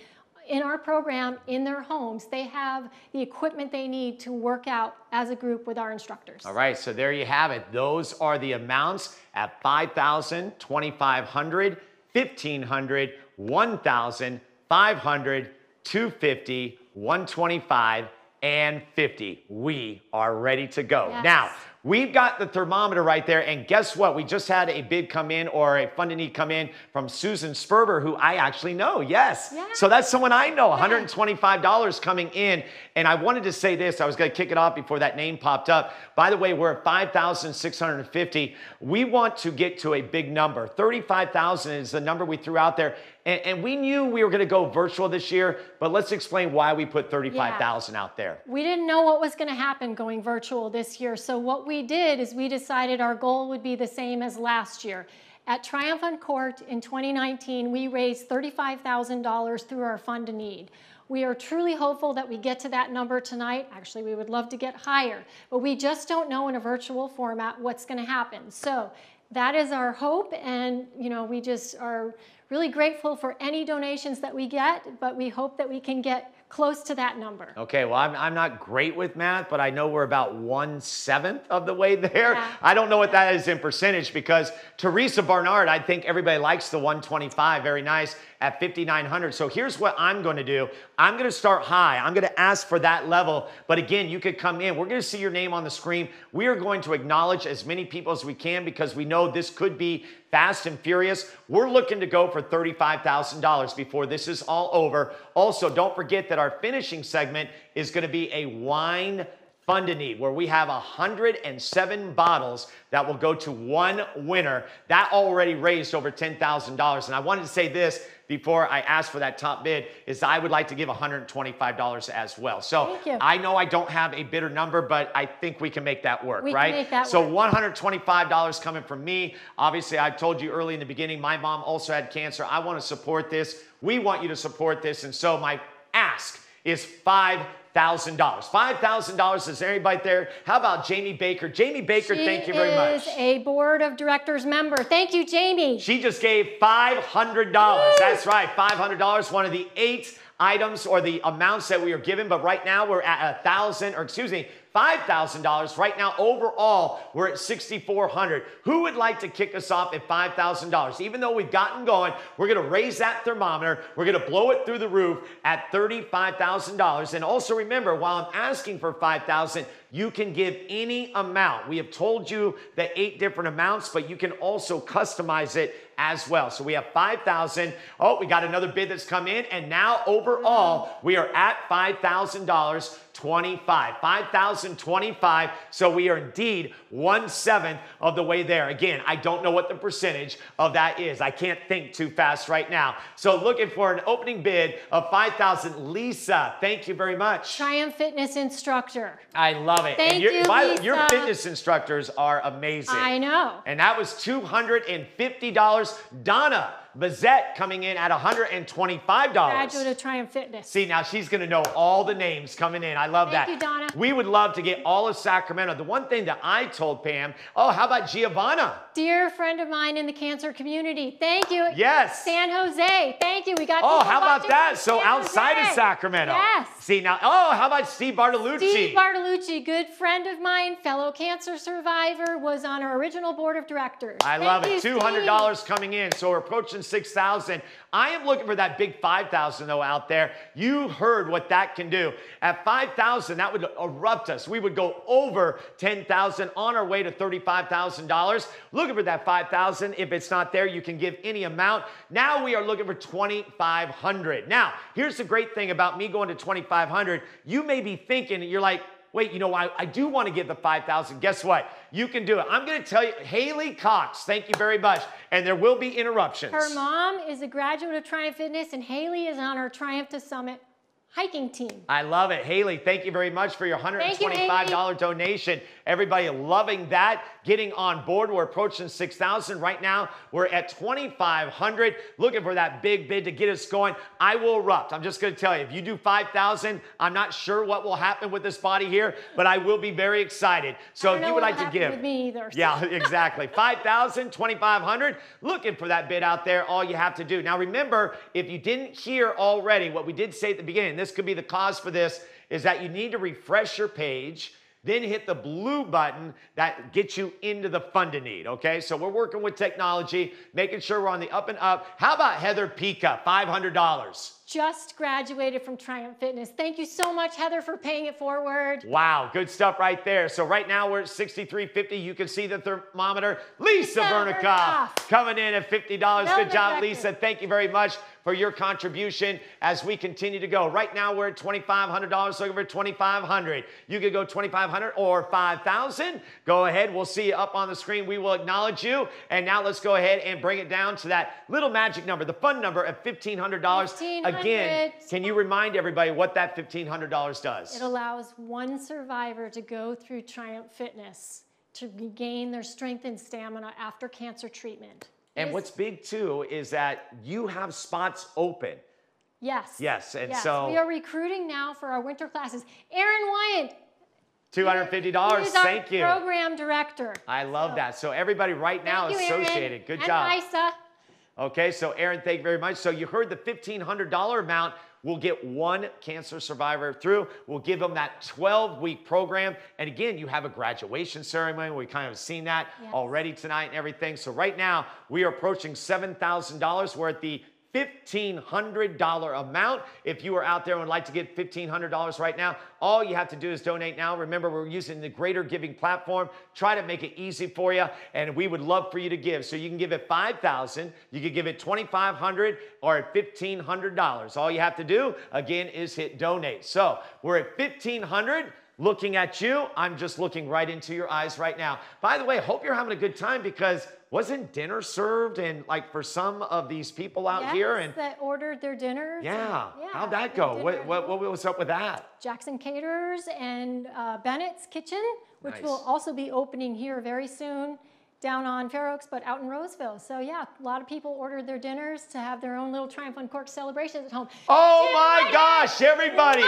Speaker 10: in our program in their homes, they have the equipment they need to work out as a group with our instructors.
Speaker 11: All right, so there you have it. Those are the amounts at $5,000, $2,500, $1,500, $1,000, $500, $250, $125, and $50. We are ready to go.
Speaker 10: Yes.
Speaker 11: Now, we've got the thermometer right there, and guess what? We just had a bid come in, or a funded need come in from Susan Sperber, who I actually know. Yes. Yeah. So that's someone I know. $125 coming in. And I wanted to say this. I was going to kick it off before that name popped up. By the way, we're at $5,650. We want to get to a big number. $35,000 is the number we threw out there. And we knew we were going to go virtual this year, but let's explain why we put $35,000 out there.
Speaker 10: We didn't know what was going to happen going virtual this year. So what we did is we decided our goal would be the same as last year. At Triumph Uncorked in 2019, we raised $35,000 through our Fund a Need. We are truly hopeful that we get to that number tonight. Actually, we would love to get higher, but we just don't know in a virtual format what's going to happen. So that is our hope, and we just are really grateful for any donations that we get, but we hope that we can get close to that number.
Speaker 11: Okay, well, I'm not great with math, but I know we're about 1/7 of the way there.
Speaker 10: Yeah.
Speaker 11: I don't know what that is in percentage because Teresa Barnard, I think everybody likes the 125. Very nice at 5,900. So here's what I'm going to do. I'm going to start high. I'm going to ask for that level. But again, you could come in. We're going to see your name on the screen. We are going to acknowledge as many people as we can because we know this could be fast and furious. We're looking to go for $35,000 before this is all over. Also, don't forget that our finishing segment is going to be a wine Fund-A-Need, where we have 107 bottles that will go to one winner. That already raised over $10,000. And I wanted to say this before I ask for that top bid, is I would like to give $125 as well. So I know I don't have a bidder number, but I think we can make that work,
Speaker 10: We
Speaker 11: right?
Speaker 10: can make that
Speaker 11: so
Speaker 10: work.
Speaker 11: $125 coming from me. Obviously, I told you early in the beginning, my mom also had cancer. I want to support this. We want you to support this. And so my ask is $5,000. $5,000. Is there anybody there? How about Jamie Baker? Jamie Baker, thank you very much.
Speaker 10: She is a board of directors member. Thank you, Jamie.
Speaker 11: She just gave $500. That's right, $500. One of the 8 items or the amounts that we are given. But right now we're at $5,000. Right now, overall, we're at $6,400. Who would like to kick us off at $5,000? Even though we've gotten going, we're going to raise that thermometer. We're going to blow it through the roof at $35,000. And also remember, while I'm asking for $5,000, you can give any amount. We have told you the 8 different amounts, but you can also customize it as well. So we have $5,000. Oh, we got another bid that's come in. And now overall, we are at $5,000. 5,025. So we are indeed 1/7 of the way there. Again, I don't know what the percentage of that is. I can't think too fast right now. So looking for an opening bid of $5,000. Lisa, thank you very much.
Speaker 10: Triumph Fitness instructor.
Speaker 11: I love it.
Speaker 10: Thank you, Lisa.
Speaker 11: Your fitness instructors are amazing.
Speaker 10: I know.
Speaker 11: And that was $250. Donna Bazette coming in at $125.
Speaker 10: Graduate of Triumph Fitness.
Speaker 11: See, now she's going to know all the names coming in. I love that.
Speaker 10: Thank you, Donna.
Speaker 11: We would love to get all of Sacramento. The one thing that I told Pam, oh, how about Giovanna?
Speaker 10: Dear friend of mine in the cancer community. Thank you.
Speaker 11: Yes.
Speaker 10: San Jose. Thank you. We got
Speaker 11: Oh,
Speaker 10: people
Speaker 11: how about
Speaker 10: watching
Speaker 11: that?
Speaker 10: from
Speaker 11: So
Speaker 10: San
Speaker 11: outside of
Speaker 10: Jose.
Speaker 11: Sacramento.
Speaker 10: Yes.
Speaker 11: See, now, oh, how about Steve Bartolucci?
Speaker 10: Steve Bartolucci, good friend of mine, fellow cancer survivor, was on our original board of directors.
Speaker 11: I love it.
Speaker 10: Steve.
Speaker 11: $200 coming in, so we're approaching $6,000. I am looking for that big $5,000 though out there. You heard what that can do. At $5,000, that would erupt us. We would go over $10,000 on our way to $35,000. Looking for that $5,000. If it's not there, you can give any amount. Now we are looking for $2,500. Now, here's the great thing about me going to $2,500. You may be thinking, you're like, wait, you know, I do want to give the $5,000. Guess what? You can do it. I'm going to tell you, Haley Cox, thank you very much. And there will be interruptions.
Speaker 10: Her mom is a graduate of Triumph Fitness, and Haley is on our Triumph to Summit hiking team.
Speaker 11: I love it. Haley, thank you very much for your $125 donation. Everybody loving that, getting on board. We're approaching 6,000 right now. We're at 2,500, looking for that big bid to get us going. I will erupt. I'm just going to tell you, if you do 5,000, I'm not sure what will happen with this body here, but I will be very excited. So if you would like to give.
Speaker 10: With me either, so.
Speaker 11: Yeah, exactly. 5,000, 2,500, looking for that bid out there. All you have to do. Now remember, if you didn't hear already what we did say at the beginning, this could be the cause for this, is that you need to refresh your page, then hit the blue button that gets you into the Fund-A-Need, okay? So we're working with technology, making sure we're on the up and up. How about Heather Pica, $500?
Speaker 10: Just graduated from Triumph Fitness. Thank you so much, Heather, for paying it forward.
Speaker 11: Wow, good stuff right there. So right now we're at $63.50. You can see the thermometer. Lisa Vernikoff coming in at $50. Good job, Lisa. Thank you very much for your contribution as we continue to go. Right now we're at $2,500, looking for $2,500. You could go $2,500 or $5,000. Go ahead, we'll see you up on the screen. We will acknowledge you. And now let's go ahead and bring it down to that little magic number, the fun number of $1,500. Again, can you remind everybody what that $1,500 does?
Speaker 10: It allows one survivor to go through Triumph Fitness to regain their strength and stamina after cancer treatment.
Speaker 11: And what's big too is that you have spots open.
Speaker 10: Yes.
Speaker 11: Yes, and
Speaker 10: yes.
Speaker 11: so
Speaker 10: we are recruiting now for our winter classes. Aaron Wyant.
Speaker 11: $250. Thank you.
Speaker 10: Program director.
Speaker 11: I love that. So everybody right now associated.
Speaker 10: Aaron.
Speaker 11: Good
Speaker 10: and
Speaker 11: job.
Speaker 10: Lisa.
Speaker 11: Okay, so Aaron, thank you very much. So you heard the $1,500 amount. we'll get one cancer survivor through. We'll give them that 12-week program. And again, you have a graduation ceremony. We kind of seen that already tonight and everything. So right now, we are approaching $7,000. We're at the $1,500 amount. If you are out there and would like to get $1,500 right now, all you have to do is donate now. Remember, we're using the Greater Giving platform. Try to make it easy for you, and we would love for you to give. So you can give it $5,000, you can give it $2,500, or at $1,500. All you have to do, again, is hit donate. So we're at $1,500. Looking at you, I'm just looking right into your eyes right now. By the way, hope you're having a good time, because wasn't dinner served and like for some of these people out here? And
Speaker 10: that ordered their dinners.
Speaker 11: yeah, how'd that go? What was up with that?
Speaker 10: Jackson Caterers and Bennett's Kitchen, which
Speaker 11: Nice.
Speaker 10: will also be opening here very soon down on Fair Oaks, but out in Roseville. So yeah, a lot of people ordered their dinners to have their own little Triumph Uncorked celebrations at home.
Speaker 11: Oh my gosh, everybody!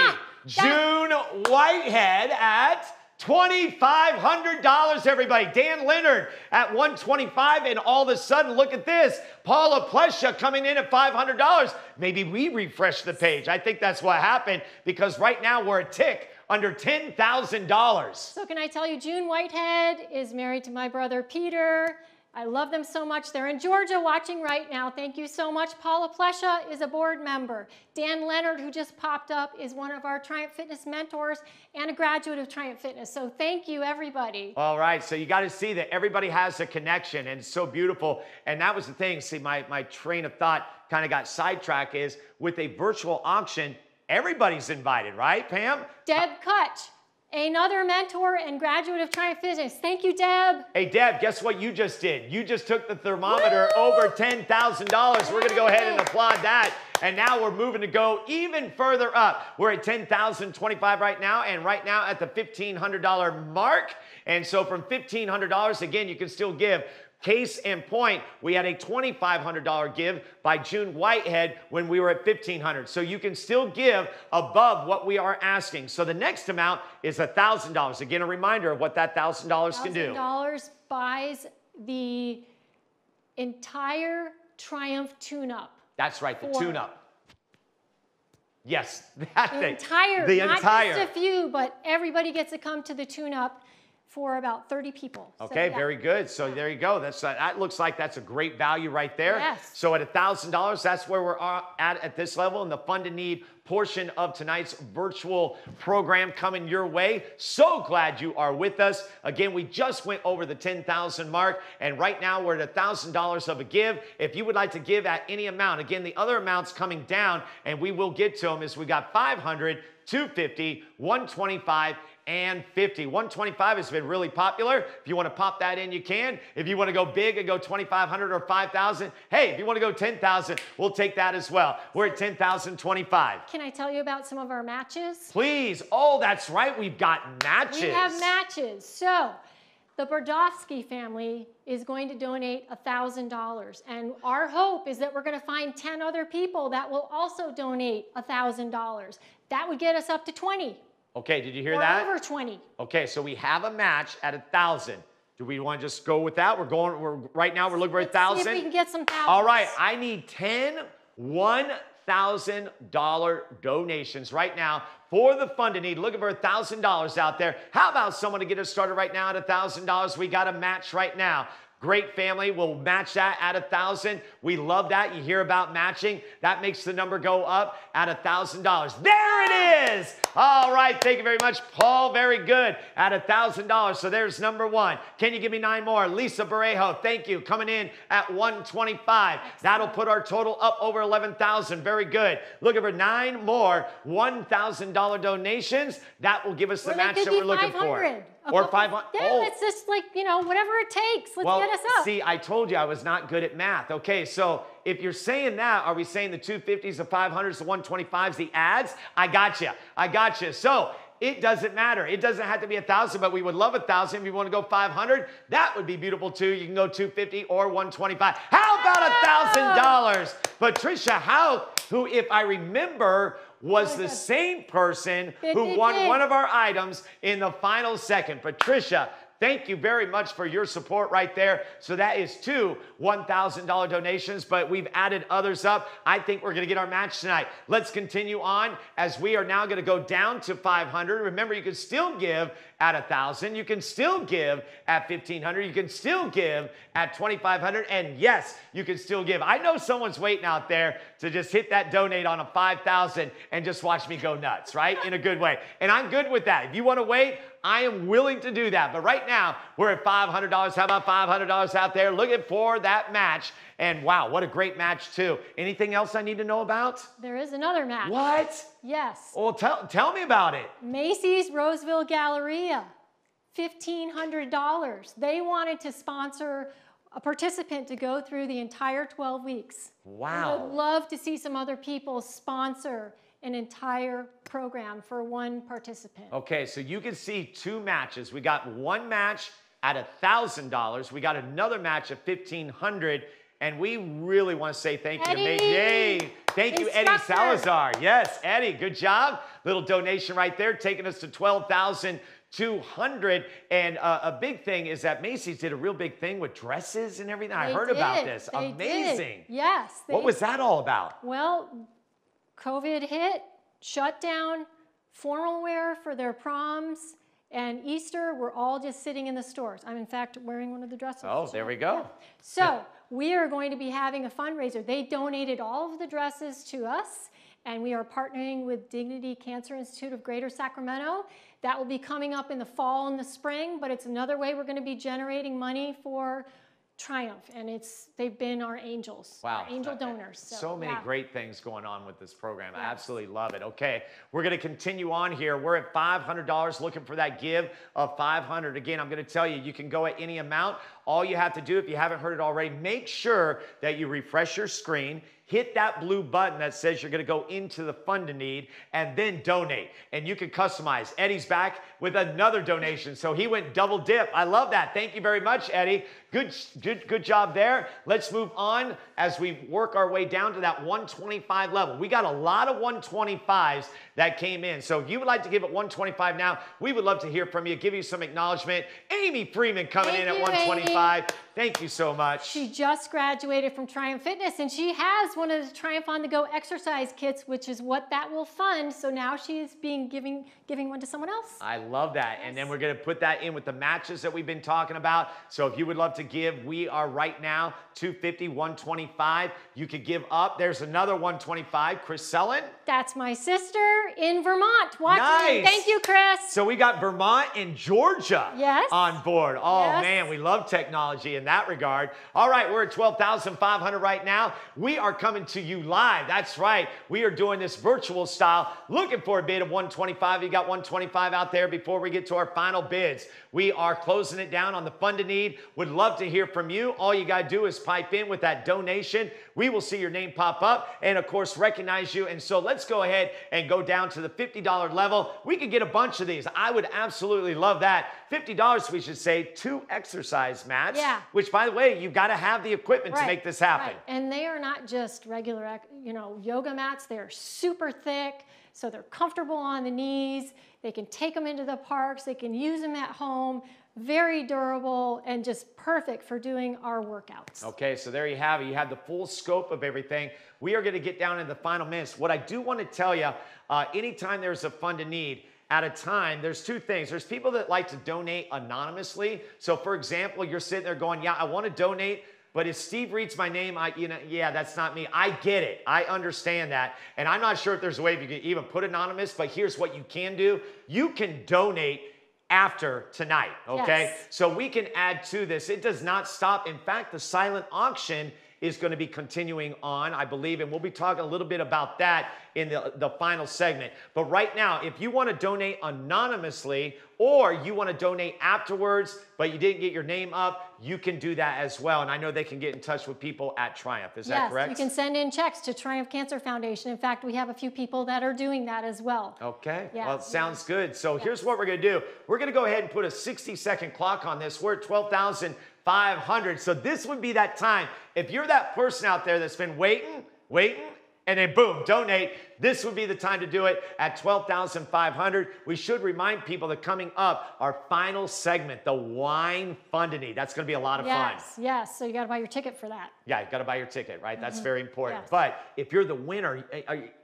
Speaker 11: June Whitehead at $2,500, everybody. Dan Leonard at $125, and all of a sudden, look at this. Paula Plesha coming in at $500. Maybe we refresh the page. I think that's what happened, because right now we're a tick under $10,000.
Speaker 10: So can I tell you, June Whitehead is married to my brother Peter. I love them so much. They're in Georgia watching right now. Thank you so much. Paula Plesha is a board member. Dan Leonard, who just popped up, is one of our Triumph Fitness mentors and a graduate of Triumph Fitness. So thank you, everybody.
Speaker 11: All right, so you got to see that everybody has a connection, and it's so beautiful. And that was the thing. See, my train of thought kind of got sidetracked is with a virtual auction, everybody's invited, right, Pam?
Speaker 10: Deb Kutch, another mentor and graduate of Triumph Fitness. Thank you, Deb.
Speaker 11: Hey, Deb, guess what you just did? You just took the thermometer over $10,000. We're going to go ahead and applaud that. And now we're moving to go even further up. We're at $10,025 right now, and right now at the $1,500 mark. And so from $1,500, again, you can still give. Case in point, we had a $2,500 give by June Whitehead when we were at $1,500. So you can still give above what we are asking. So the next amount is $1,000. Again, a reminder of what that $1,000 can do.
Speaker 10: $1,000 buys the entire Triumph tune-up.
Speaker 11: That's right, the tune-up. Yes, that
Speaker 10: The
Speaker 11: thing.
Speaker 10: entire,
Speaker 11: The
Speaker 10: not
Speaker 11: entire.
Speaker 10: just a few, but everybody gets to come to the tune-up for about 30 people.
Speaker 11: Okay,
Speaker 10: So, yeah.
Speaker 11: very good. So there you go. That looks like that's a great value right there.
Speaker 10: Yes.
Speaker 11: So at $1,000, that's where we're at this level, and the Fund to Need portion of tonight's virtual program coming your way. So glad you are with us. Again, we just went over the 10,000 mark, and right now we're at $1,000 of a give. If you would like to give at any amount, again, the other amounts coming down, and we will get to them, is we got 500, 250, 125, and 50. 125 has been really popular. If you want to pop that in, you can. If you want to go big and go 2,500 or 5,000, hey, if you want to go 10,000, we'll take that as well. We're at 10,025.
Speaker 10: Can I tell you about some of our matches?
Speaker 11: Please. Oh, that's right. We've got matches.
Speaker 10: We have matches. So the Brodowski family is going to donate $1,000. And our hope is that we're going to find 10 other people that will also donate $1,000. That would get us up to 20.
Speaker 11: Okay, did you hear
Speaker 10: or
Speaker 11: that?
Speaker 10: over 20.
Speaker 11: Okay, so we have a match at 1,000. Do we want to just go with that? Right now we're looking for 1,000.
Speaker 10: See if we can get some thousands.
Speaker 11: All right, I need 10 $1,000 donations right now for the Fund to Need. Looking for $1,000 out there. How about someone to get us started right now at $1,000? We got a match right now. Great family. We'll match that at 1,000. We love that. You hear about matching. That makes the number go up at $1,000. There it is. All right. Thank you very much, Paul. Very good. At $1,000. So there's number one. Can you give me 9 more? Lisa Barejo, thank you. Coming in at 125. That'll put our total up over 11,000. Very good. Looking for 9 more $1,000 donations. That will give us the match that we're looking for. Or 500.
Speaker 10: Yeah, it's just like, you know, whatever it takes. Let's get us up.
Speaker 11: See, I told you I was not good at math. Okay, so if you're saying that, are we saying the 250s, the 500s, the 125s, the ads? I got you. I got you. So it doesn't matter. It doesn't have to be 1,000, but we would love 1,000. If you want to go 500, that would be beautiful too. You can go 250 or 125. How about $1,000? Patricia Hout, who, if I remember, was the same person who won one of our items in the final second. Patricia, Thank you very much for your support right there. So that is 2 $1,000 donations, but we've added others up. I think we're going to get our match tonight. Let's continue on as we are now going to go down to 500. Remember, you can still give at 1,000. You can still give at 1,500. You can still give at 2,500. And yes, you can still give. I know someone's waiting out there to just hit that donate on a 5,000 and just watch me go nuts, right? In a good way. And I'm good with that. If you want to wait, I am willing to do that. But right now, we're at $500. How about $500 out there looking for that match? And wow, what a great match too. Anything else I need to know about?
Speaker 10: There is another match.
Speaker 11: What?
Speaker 10: Yes.
Speaker 11: Well, tell me about it.
Speaker 10: Macy's Roseville Galleria, $1,500. They wanted to sponsor a participant to go through the entire 12 weeks.
Speaker 11: Wow.
Speaker 10: I would love to see some other people sponsor an entire program for one participant.
Speaker 11: Okay, so you can see 2 matches. We got one match at $1,000. We got another match at $1,500. And we really want to say thank you to Yay! Thank you, Eddie Salazar. Yes, Eddie, good job. Little donation right there, taking us to $12,200. And a big thing is that Macy's did a real big thing with dresses and everything. I heard about this. Amazing.
Speaker 10: Yes.
Speaker 11: What was that all about?
Speaker 10: Well, COVID hit, shut down, formal wear for their proms, and Easter, we're all just sitting in the stores. I'm, in fact, wearing one of the dresses.
Speaker 11: Oh, there we go.
Speaker 10: Yeah. So we are going to be having a fundraiser. They donated all of the dresses to us, and we are partnering with Dignity Cancer Institute of Greater Sacramento. That will be coming up in the fall and the spring, but it's another way we're going to be generating money for Triumph, and they've been our angels,
Speaker 11: wow.
Speaker 10: Our angel donors.
Speaker 11: So many great things going on with this program. I absolutely love it. Okay, we're going to continue on here. We're at $500, looking for that give of $500. Again, I'm going to tell you, you can go at any amount. All you have to do, if you haven't heard it already, make sure that you refresh your screen, hit that blue button that says you're going to go into the fund a need, and then donate. And you can customize. Eddie's back with another donation, so he went double dip. I love that. Thank you very much, Eddie. Good job there. Let's move on as we work our way down to that 125 level. We got a lot of 125s that came in. So if you would like to give it 125 now, we would love to hear from you, give you some acknowledgement. Amy Freeman coming in at 125. Amy. Thank you so much.
Speaker 10: She just graduated from Triumph Fitness, and she has one of the Triumph On The Go exercise kits, which is what that will fund. So now she's giving one to someone else.
Speaker 11: I love that. Yes. And then we're going to put that in with the matches that we've been talking about. So if you would love to give, we are right now $250, $125. You could give up. There's another $125. Chris Sellen.
Speaker 10: That's my sister in Vermont watching.
Speaker 11: Nice.
Speaker 10: Thank you, Chris.
Speaker 11: So we got Vermont and Georgia on board. Oh,
Speaker 10: yes.
Speaker 11: Man, we love technology in that regard. All right, we're at 12,500 right now. We are coming to you live. That's right. We are doing this virtual style. Looking for a bid of 125. You got 125 out there before we get to our final bids. We are closing it down on the fund a need. Would love to hear from you. All you got to do is pipe in with that donation. We will see your name pop up and, of course, recognize you. And so let's go ahead and go down to the $50 level. We could get a bunch of these. I would absolutely love that. $50, we should say, 2 exercise mats, which, by the way, you've got to have the equipment to make this happen.
Speaker 10: Right. And they are not just regular, yoga mats. They're super thick, so they're comfortable on the knees. They can take them into the parks. They can use them at home. Very durable and just perfect for doing our workouts.
Speaker 11: Okay, so there you have it. You have the full scope of everything. We are going to get down in the final minutes. What I do want to tell you, anytime there's a fund a need, at a time, there's 2 things. There's people that like to donate anonymously. So for example, you're sitting there going, yeah, I want to donate, but if Steve reads my name, yeah, that's not me. I get it. I understand that. And I'm not sure if there's a way if you can even put anonymous, but here's what you can do. You can donate after tonight, okay?
Speaker 10: Yes.
Speaker 11: So we can add to this. It does not stop. In fact, the silent auction is going to be continuing on, I believe, and we'll be talking a little bit about that in the final segment. But right now, if you want to donate anonymously or you want to donate afterwards, but you didn't get your name up, you can do that as well. And I know they can get in touch with people at Triumph. Is that correct?
Speaker 10: Yes, you can send in checks to Triumph Cancer Foundation. In fact, we have a few people that are doing that as well.
Speaker 11: Okay,
Speaker 10: Yeah.
Speaker 11: well, it sounds good. So here's what we're going to do. We're going to go ahead and put a 60-second clock on this. We're at 12,500. So this would be that time. If you're that person out there that's been waiting, and then boom, donate. this would be the time to do it at $12,500. We should remind people that coming up, our final segment, the wine fundany. That's going to be a lot of fun.
Speaker 10: Yes. So you got to buy your ticket for that.
Speaker 11: Yeah, you got to buy your ticket, right? That's very important.
Speaker 10: Yes.
Speaker 11: But if you're the winner,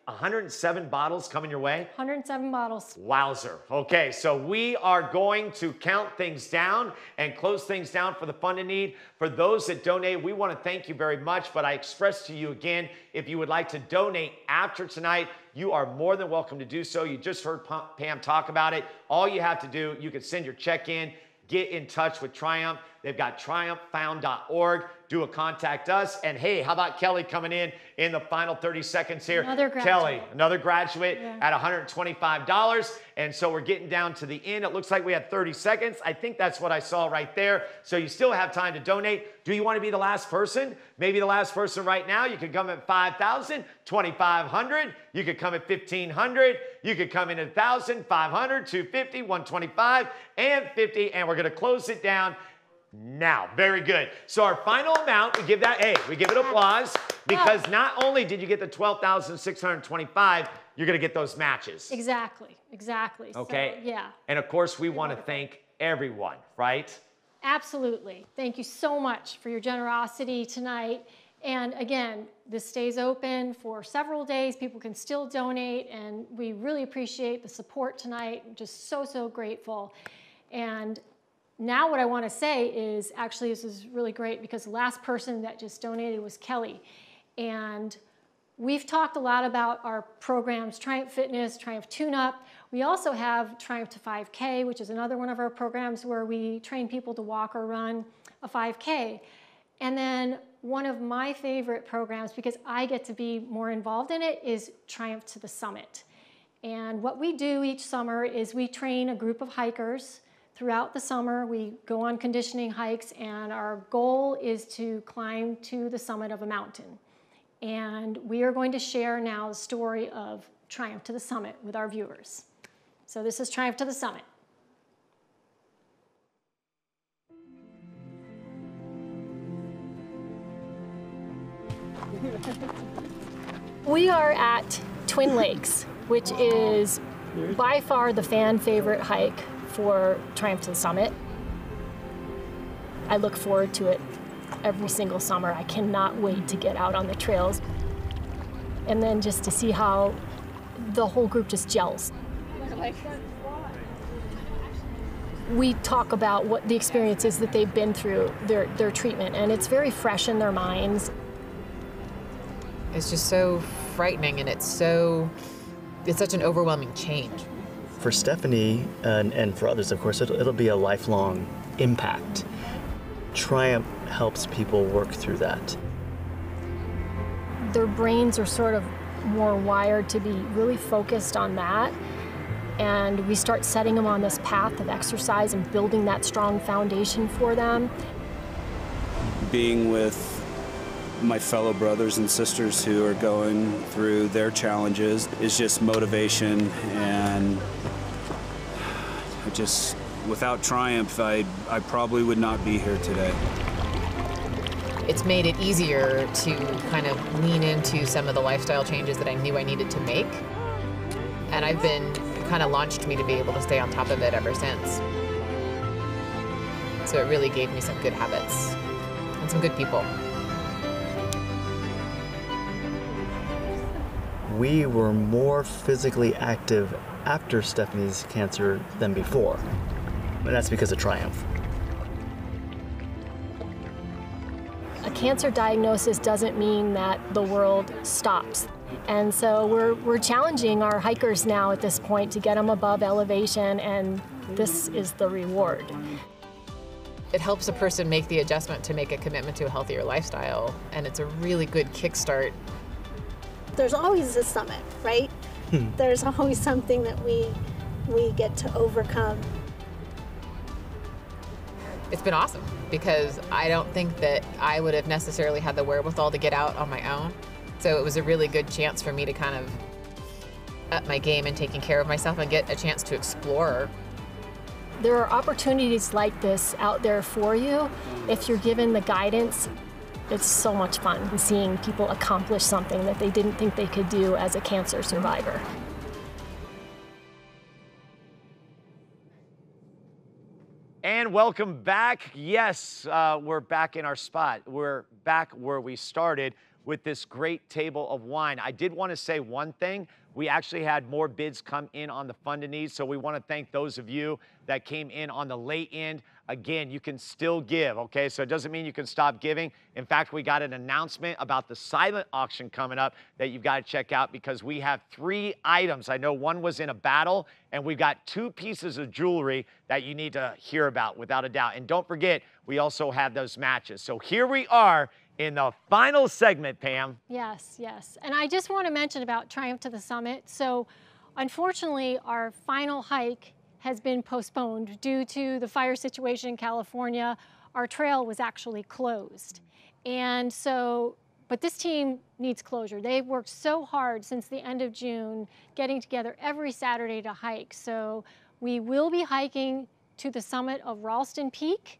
Speaker 11: 107 bottles coming your way?
Speaker 10: 107 bottles.
Speaker 11: Wowzer. Okay, so we are going to count things down and close things down for the Fund and Need. For those that donate, we want to thank you very much, but I express to you again, if you would like to donate after tonight, you are more than welcome to do so. You just heard Pam talk about it. All you have to do, you can send your check in, get in touch with Triumph. They've got triumphfound.org. Do a contact us. And hey, how about Kelly coming in the final 30 seconds here?
Speaker 10: Another graduate.
Speaker 11: Kelly, another graduate at $125. And so we're getting down to the end. It looks like we had 30 seconds. I think that's what I saw right there. So you still have time to donate. Do you want to be the last person? Maybe the last person right now. You could come at $5,000, $2,500. You could come at $1,500. You could come in at $1,000, $500, $250, $125, and $50. And we're going to close it down now. Very good. So our final amount, we give it applause, because not only did you get the $12,625, you're going to get those matches.
Speaker 10: Exactly.
Speaker 11: Okay.
Speaker 10: So, yeah.
Speaker 11: And of course, we want to thank everyone, right?
Speaker 10: Absolutely. Thank you so much for your generosity tonight. And again, this stays open for several days. People can still donate, and we really appreciate the support tonight. I'm just so grateful. And now what I want to say is, actually, this is really great, because the last person that just donated was Kelly. And we've talked a lot about our programs, Triumph Fitness, Triumph Tune-Up. We also have Triumph to 5K, which is another one of our programs where we train people to walk or run a 5K. And then one of my favorite programs, because I get to be more involved in it, is Triumph to the Summit. And what we do each summer is we train a group of hikers. Throughout the summer, we go on conditioning hikes, and our goal is to climb to the summit of a mountain. And we are going to share now the story of Triumph to the Summit with our viewers. So this is Triumph to the Summit. We are at Twin Lakes, which is by far the fan favorite hike for Triumph to the Summit. I look forward to it every single summer. I cannot wait to get out on the trails, and then just to see how the whole group just gels. We talk about what the experiences that they've been through, their treatment, and it's very fresh in their minds.
Speaker 16: It's just so frightening, and it's such an overwhelming change.
Speaker 12: For Stephanie and for others, of course, it'll be a lifelong impact. Triumph helps people work through that.
Speaker 10: Their brains are sort of more wired to be really focused on that, and we start setting them on this path of exercise and building that strong foundation for them.
Speaker 14: Being with my fellow brothers and sisters who are going through their challenges is just motivation, and without Triumph, I probably would not be here today.
Speaker 16: It's made it easier to kind of lean into some of the lifestyle changes that I knew I needed to make. And kind of launched me to be able to stay on top of it ever since. So it really gave me some good habits and some good people.
Speaker 12: We were more physically active after Stephanie's cancer than before. And that's because of Triumph.
Speaker 10: A cancer diagnosis doesn't mean that the world stops. And so we're challenging our hikers now at this point to get them above elevation, and this is the reward.
Speaker 16: It helps a person make the adjustment to make a commitment to a healthier lifestyle, and it's a really good kickstart.
Speaker 23: There's always a summit, right? There's always something that we get to overcome.
Speaker 16: It's been awesome, because I don't think that I would have necessarily had the wherewithal to get out on my own. So it was a really good chance for me to kind of up my game and taking care of myself and get a chance to explore.
Speaker 10: There are opportunities like this out there for you if you're given the guidance. It's so much fun seeing people accomplish something that they didn't think they could do as a cancer survivor.
Speaker 11: And welcome back. Yes, we're back in our spot. We're back where we started with this great table of wine. I did want to say one thing. We actually had more bids come in on the Fund a Need, so we want to thank those of you that came in on the late end. Again, you can still give, okay? So it doesn't mean you can stop giving. In fact, we got an announcement about the silent auction coming up that you've got to check out because we have 3 items. I know one was in a battle, and we've got 2 pieces of jewelry that you need to hear about without a doubt. And don't forget, we also have those matches. So here we are in the final segment, Pam.
Speaker 10: Yes, yes. And I just want to mention about Triumph to the Summit. So unfortunately, our final hike has been postponed due to the fire situation in California. Our trail was actually closed. And so, but this team needs closure. They've worked so hard since the end of June, getting together every Saturday to hike. So we will be hiking to the summit of Ralston Peak,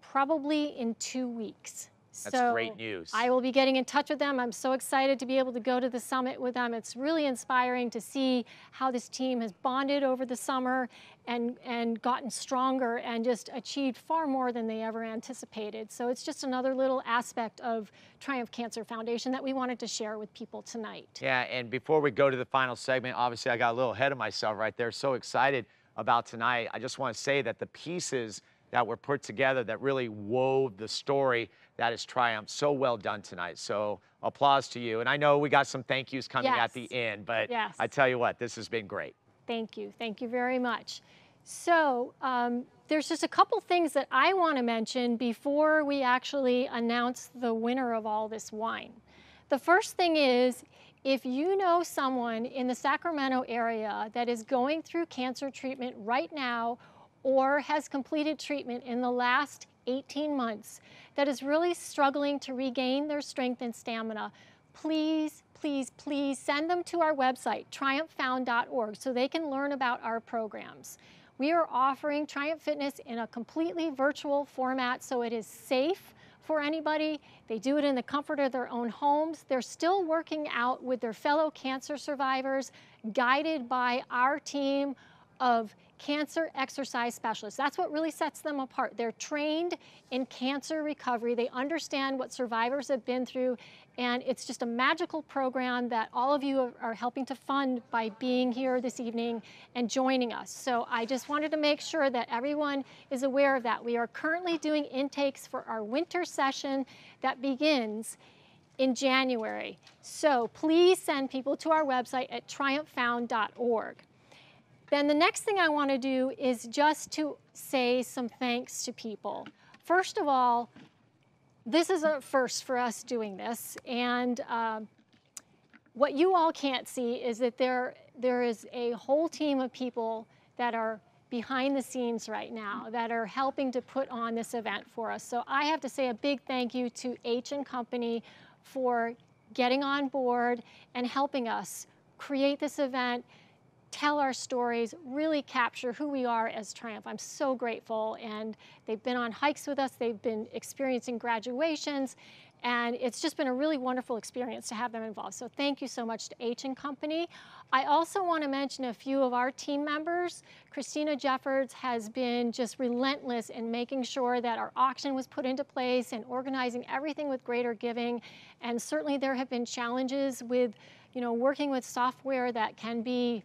Speaker 10: probably in 2 weeks.
Speaker 11: That's great news.
Speaker 10: I will be getting in touch with them. I'm so excited to be able to go to the summit with them. It's really inspiring to see how this team has bonded over the summer and gotten stronger and just achieved far more than they ever anticipated. So it's just another little aspect of Triumph Cancer Foundation that we wanted to share with people tonight.
Speaker 11: Yeah, and before we go to the final segment, obviously I got a little ahead of myself right there. So excited about tonight. I just want to say that the pieces that were put together that really wove the story that is Triumph. So well done tonight. So applause to you. And I know we got some thank yous coming at the end, but I tell you what, this has been great.
Speaker 10: Thank you. Thank you very much. So there's just a couple things that I want to mention before we actually announce the winner of all this wine. The first thing is, if you know someone in the Sacramento area that is going through cancer treatment right now or has completed treatment in the last 18 months that is really struggling to regain their strength and stamina, please, please, please send them to our website, triumphfound.org, so they can learn about our programs. We are offering Triumph Fitness in a completely virtual format, so it is safe for anybody. They do it in the comfort of their own homes. They're still working out with their fellow cancer survivors, guided by our team of cancer exercise specialists. That's what really sets them apart. They're trained in cancer recovery. They understand what survivors have been through, and it's just a magical program that all of you are helping to fund by being here this evening and joining us. So I just wanted to make sure that everyone is aware of that. We are currently doing intakes for our winter session that begins in January. So please send people to our website at triumphfound.org. Then the next thing I want to do is just to say some thanks to people. First of all, this is a first for us doing this, and what you all can't see is that there is a whole team of people that are behind the scenes right now that are helping to put on this event for us. So I have to say a big thank you to H & Company for getting on board and helping us create this event, tell our stories, really capture who we are as Triumph. I'm so grateful, and they've been on hikes with us, they've been experiencing graduations, and it's just been a really wonderful experience to have them involved. So thank you so much to H & Company. I also want to mention a few of our team members. Christina Jeffords has been just relentless in making sure that our auction was put into place and organizing everything with greater giving. And certainly there have been challenges with, working with software that can be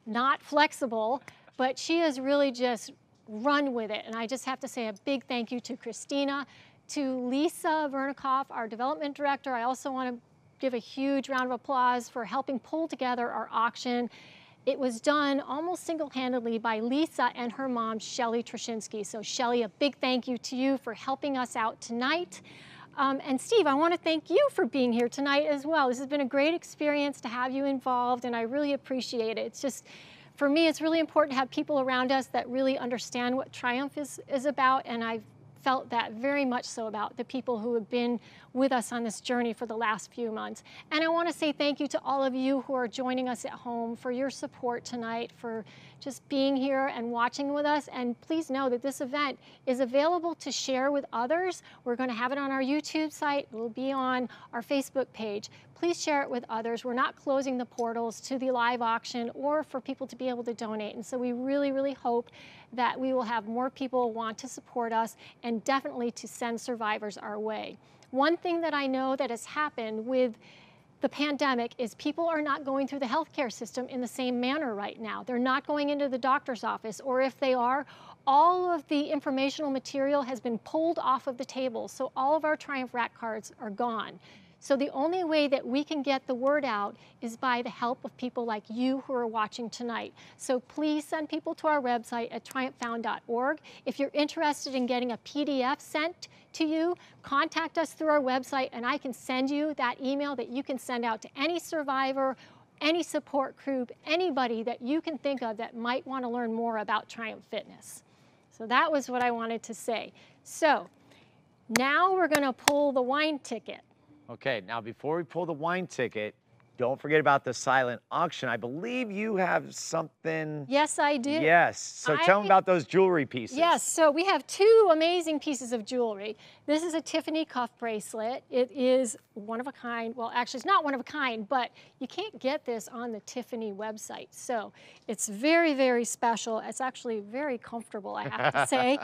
Speaker 10: not flexible, but she has really just run with it. And I just have to say a big thank you to Christina, to Lisa Vernikoff, our development director. I also want to give a huge round of applause for helping pull together our auction. It was done almost single-handedly by Lisa and her mom, Shelly Trashinsky. So Shelly, a big thank you to you for helping us out tonight. And Steve, I want to thank you for being here tonight as well. This has been a great experience to have you involved, and I really appreciate it. It's just, for me, it's really important to have people around us that really understand what Triumph is about, and I felt that very much so about the people who have been with us on this journey for the last few months. And I want to say thank you to all of you who are joining us at home for your support tonight, for just being here and watching with us. And please know that this event is available to share with others. We're going to have it on our YouTube site. It will be on our Facebook page. Please share it with others. We're not closing the portals to the live auction or for people to be able to donate. And so we really, really hope that we will have more people want to support us and definitely to send survivors our way. One thing that I know that has happened with the pandemic is people are not going through the healthcare system in the same manner right now. They're not going into the doctor's office, or if they are, all of the informational material has been pulled off of the table. So all of our Triumph Rack cards are gone. So the only way that we can get the word out is by the help of people like you who are watching tonight. So please send people to our website at triumphfound.org. If you're interested in getting a PDF sent to you, contact us through our website and I can send you that email that you can send out to any survivor, any support group, anybody that you can think of that might want to learn more about Triumph Fitness. So that was what I wanted to say. So now we're going to pull the wine ticket.
Speaker 11: Okay, now before we pull the wine ticket, don't forget about the silent auction. I believe you have something.
Speaker 10: Yes, I do.
Speaker 11: Yes, so tell me about those jewelry pieces.
Speaker 10: Yes, so we have two amazing pieces of jewelry. This is a Tiffany cuff bracelet. It is one of a kind. Well, actually, it's not one of a kind, but you can't get this on the Tiffany website. So it's very, very special. It's actually very comfortable, I have to say.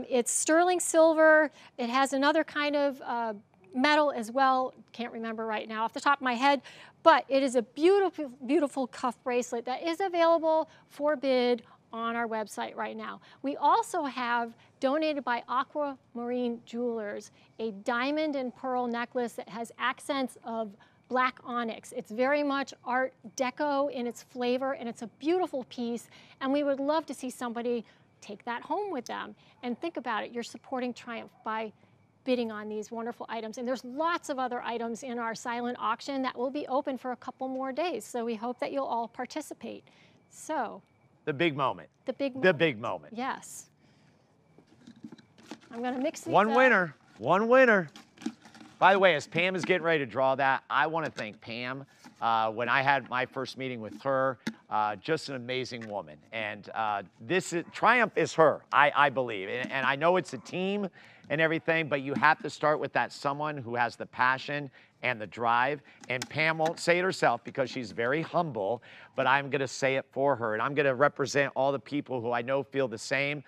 Speaker 10: It's sterling silver. It has another kind of metal as well, can't remember right now off the top of my head, but it is a beautiful, beautiful cuff bracelet that is available for bid on our website right now. We also have, donated by Aquamarine Jewelers, a diamond and pearl necklace that has accents of black onyx. It's very much Art Deco in its flavor, and it's a beautiful piece, and we would love to see somebody take that home with them. And think about it, you're supporting Triumph by bidding on these wonderful items. And there's lots of other items in our silent auction that will be open for a couple more days. So we hope that you'll all participate. So.
Speaker 11: The big moment.
Speaker 10: The big moment.
Speaker 11: The big moment.
Speaker 10: Yes. I'm gonna mix these
Speaker 11: One
Speaker 10: up.
Speaker 11: winner, one winner. By the way, as Pam is getting ready to draw that, I want to thank Pam. When I had my first meeting with her, just an amazing woman. And Triumph is her, I believe. And I know it's a team and everything, but you have to start with that someone who has the passion and the drive. And Pam won't say it herself because she's very humble, but I'm going to say it for her. And I'm going to represent all the people who I know feel the same.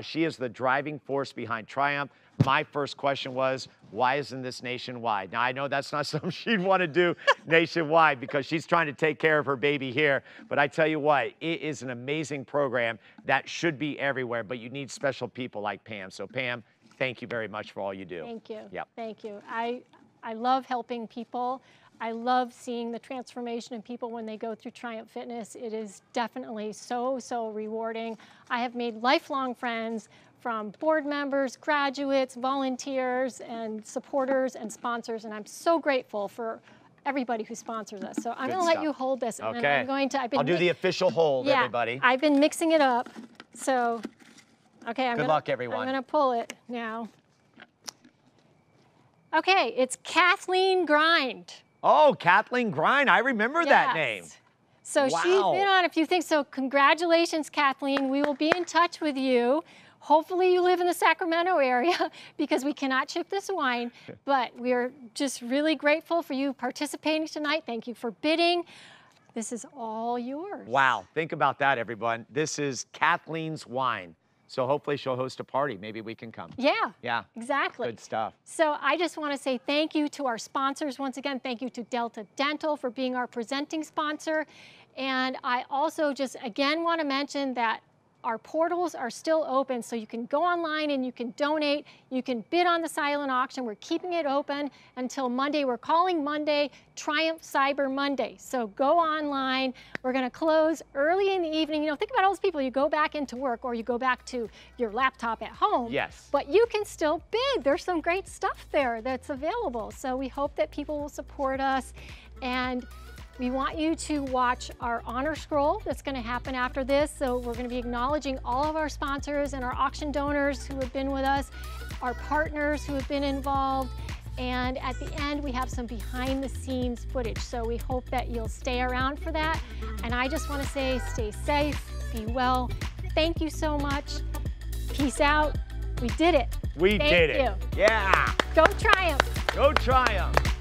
Speaker 11: She is the driving force behind Triumph. My first question was, why isn't this nationwide? Now, I know that's not something she'd want to do nationwide because she's trying to take care of her baby here. But I tell you what, it is an amazing program that should be everywhere, but you need special people like Pam. So, Pam, thank you very much for all you do.
Speaker 10: Thank you.
Speaker 11: Yep.
Speaker 10: Thank you. I love helping people. I love seeing the transformation in people when they go through Triumph Fitness. It is definitely so, so rewarding. I have made lifelong friends from board members, graduates, volunteers, and supporters and sponsors, and I'm so grateful for everybody who sponsors us. So I'm going to let you hold this. And
Speaker 11: okay.
Speaker 10: I'm going to,
Speaker 11: I'll do the official hold,
Speaker 10: yeah,
Speaker 11: everybody.
Speaker 10: I've been mixing it up. So, okay.
Speaker 11: Good luck, everyone.
Speaker 10: I'm going to pull it now. Okay, it's Kathleen Grind.
Speaker 11: Oh, Kathleen Grind. I remember that name.
Speaker 10: So
Speaker 11: wow.
Speaker 10: she's been on a few things. So congratulations, Kathleen. We will be in touch with you. Hopefully you live in the Sacramento area because we cannot ship this wine, but we're just really grateful for you participating tonight. Thank you for bidding. This is all yours.
Speaker 11: Wow, think about that, everyone. This is Kathleen's wine. So hopefully she'll host a party. Maybe we can come.
Speaker 10: Yeah,
Speaker 11: yeah,
Speaker 10: exactly.
Speaker 11: Good stuff.
Speaker 10: So I just want to say thank you to our sponsors. Once again, thank you to Delta Dental for being our presenting sponsor. And I also just again want to mention that our portals are still open, so you can go online and you can donate. You can bid on the silent auction. We're keeping it open until Monday. We're calling Monday Triumph Cyber Monday. So go online. We're going to close early in the evening. You know, think about all those people. You go back into work or you go back to your laptop at home.
Speaker 11: Yes.
Speaker 10: But you can still bid. There's some great stuff there that's available. So we hope that people will support us. And We want you to watch our honor scroll that's going to happen after this. So we're going to be acknowledging all of our sponsors and our auction donors who have been with us, our partners who have been involved, and at the end we have some behind the scenes footage. So we hope that you'll stay around for that. And I just want to say, stay safe, be well. Thank you so much. Peace out. We did it.
Speaker 11: We did it.
Speaker 10: Thank you.
Speaker 11: Yeah.
Speaker 10: Go Triumph.
Speaker 11: Go Triumph.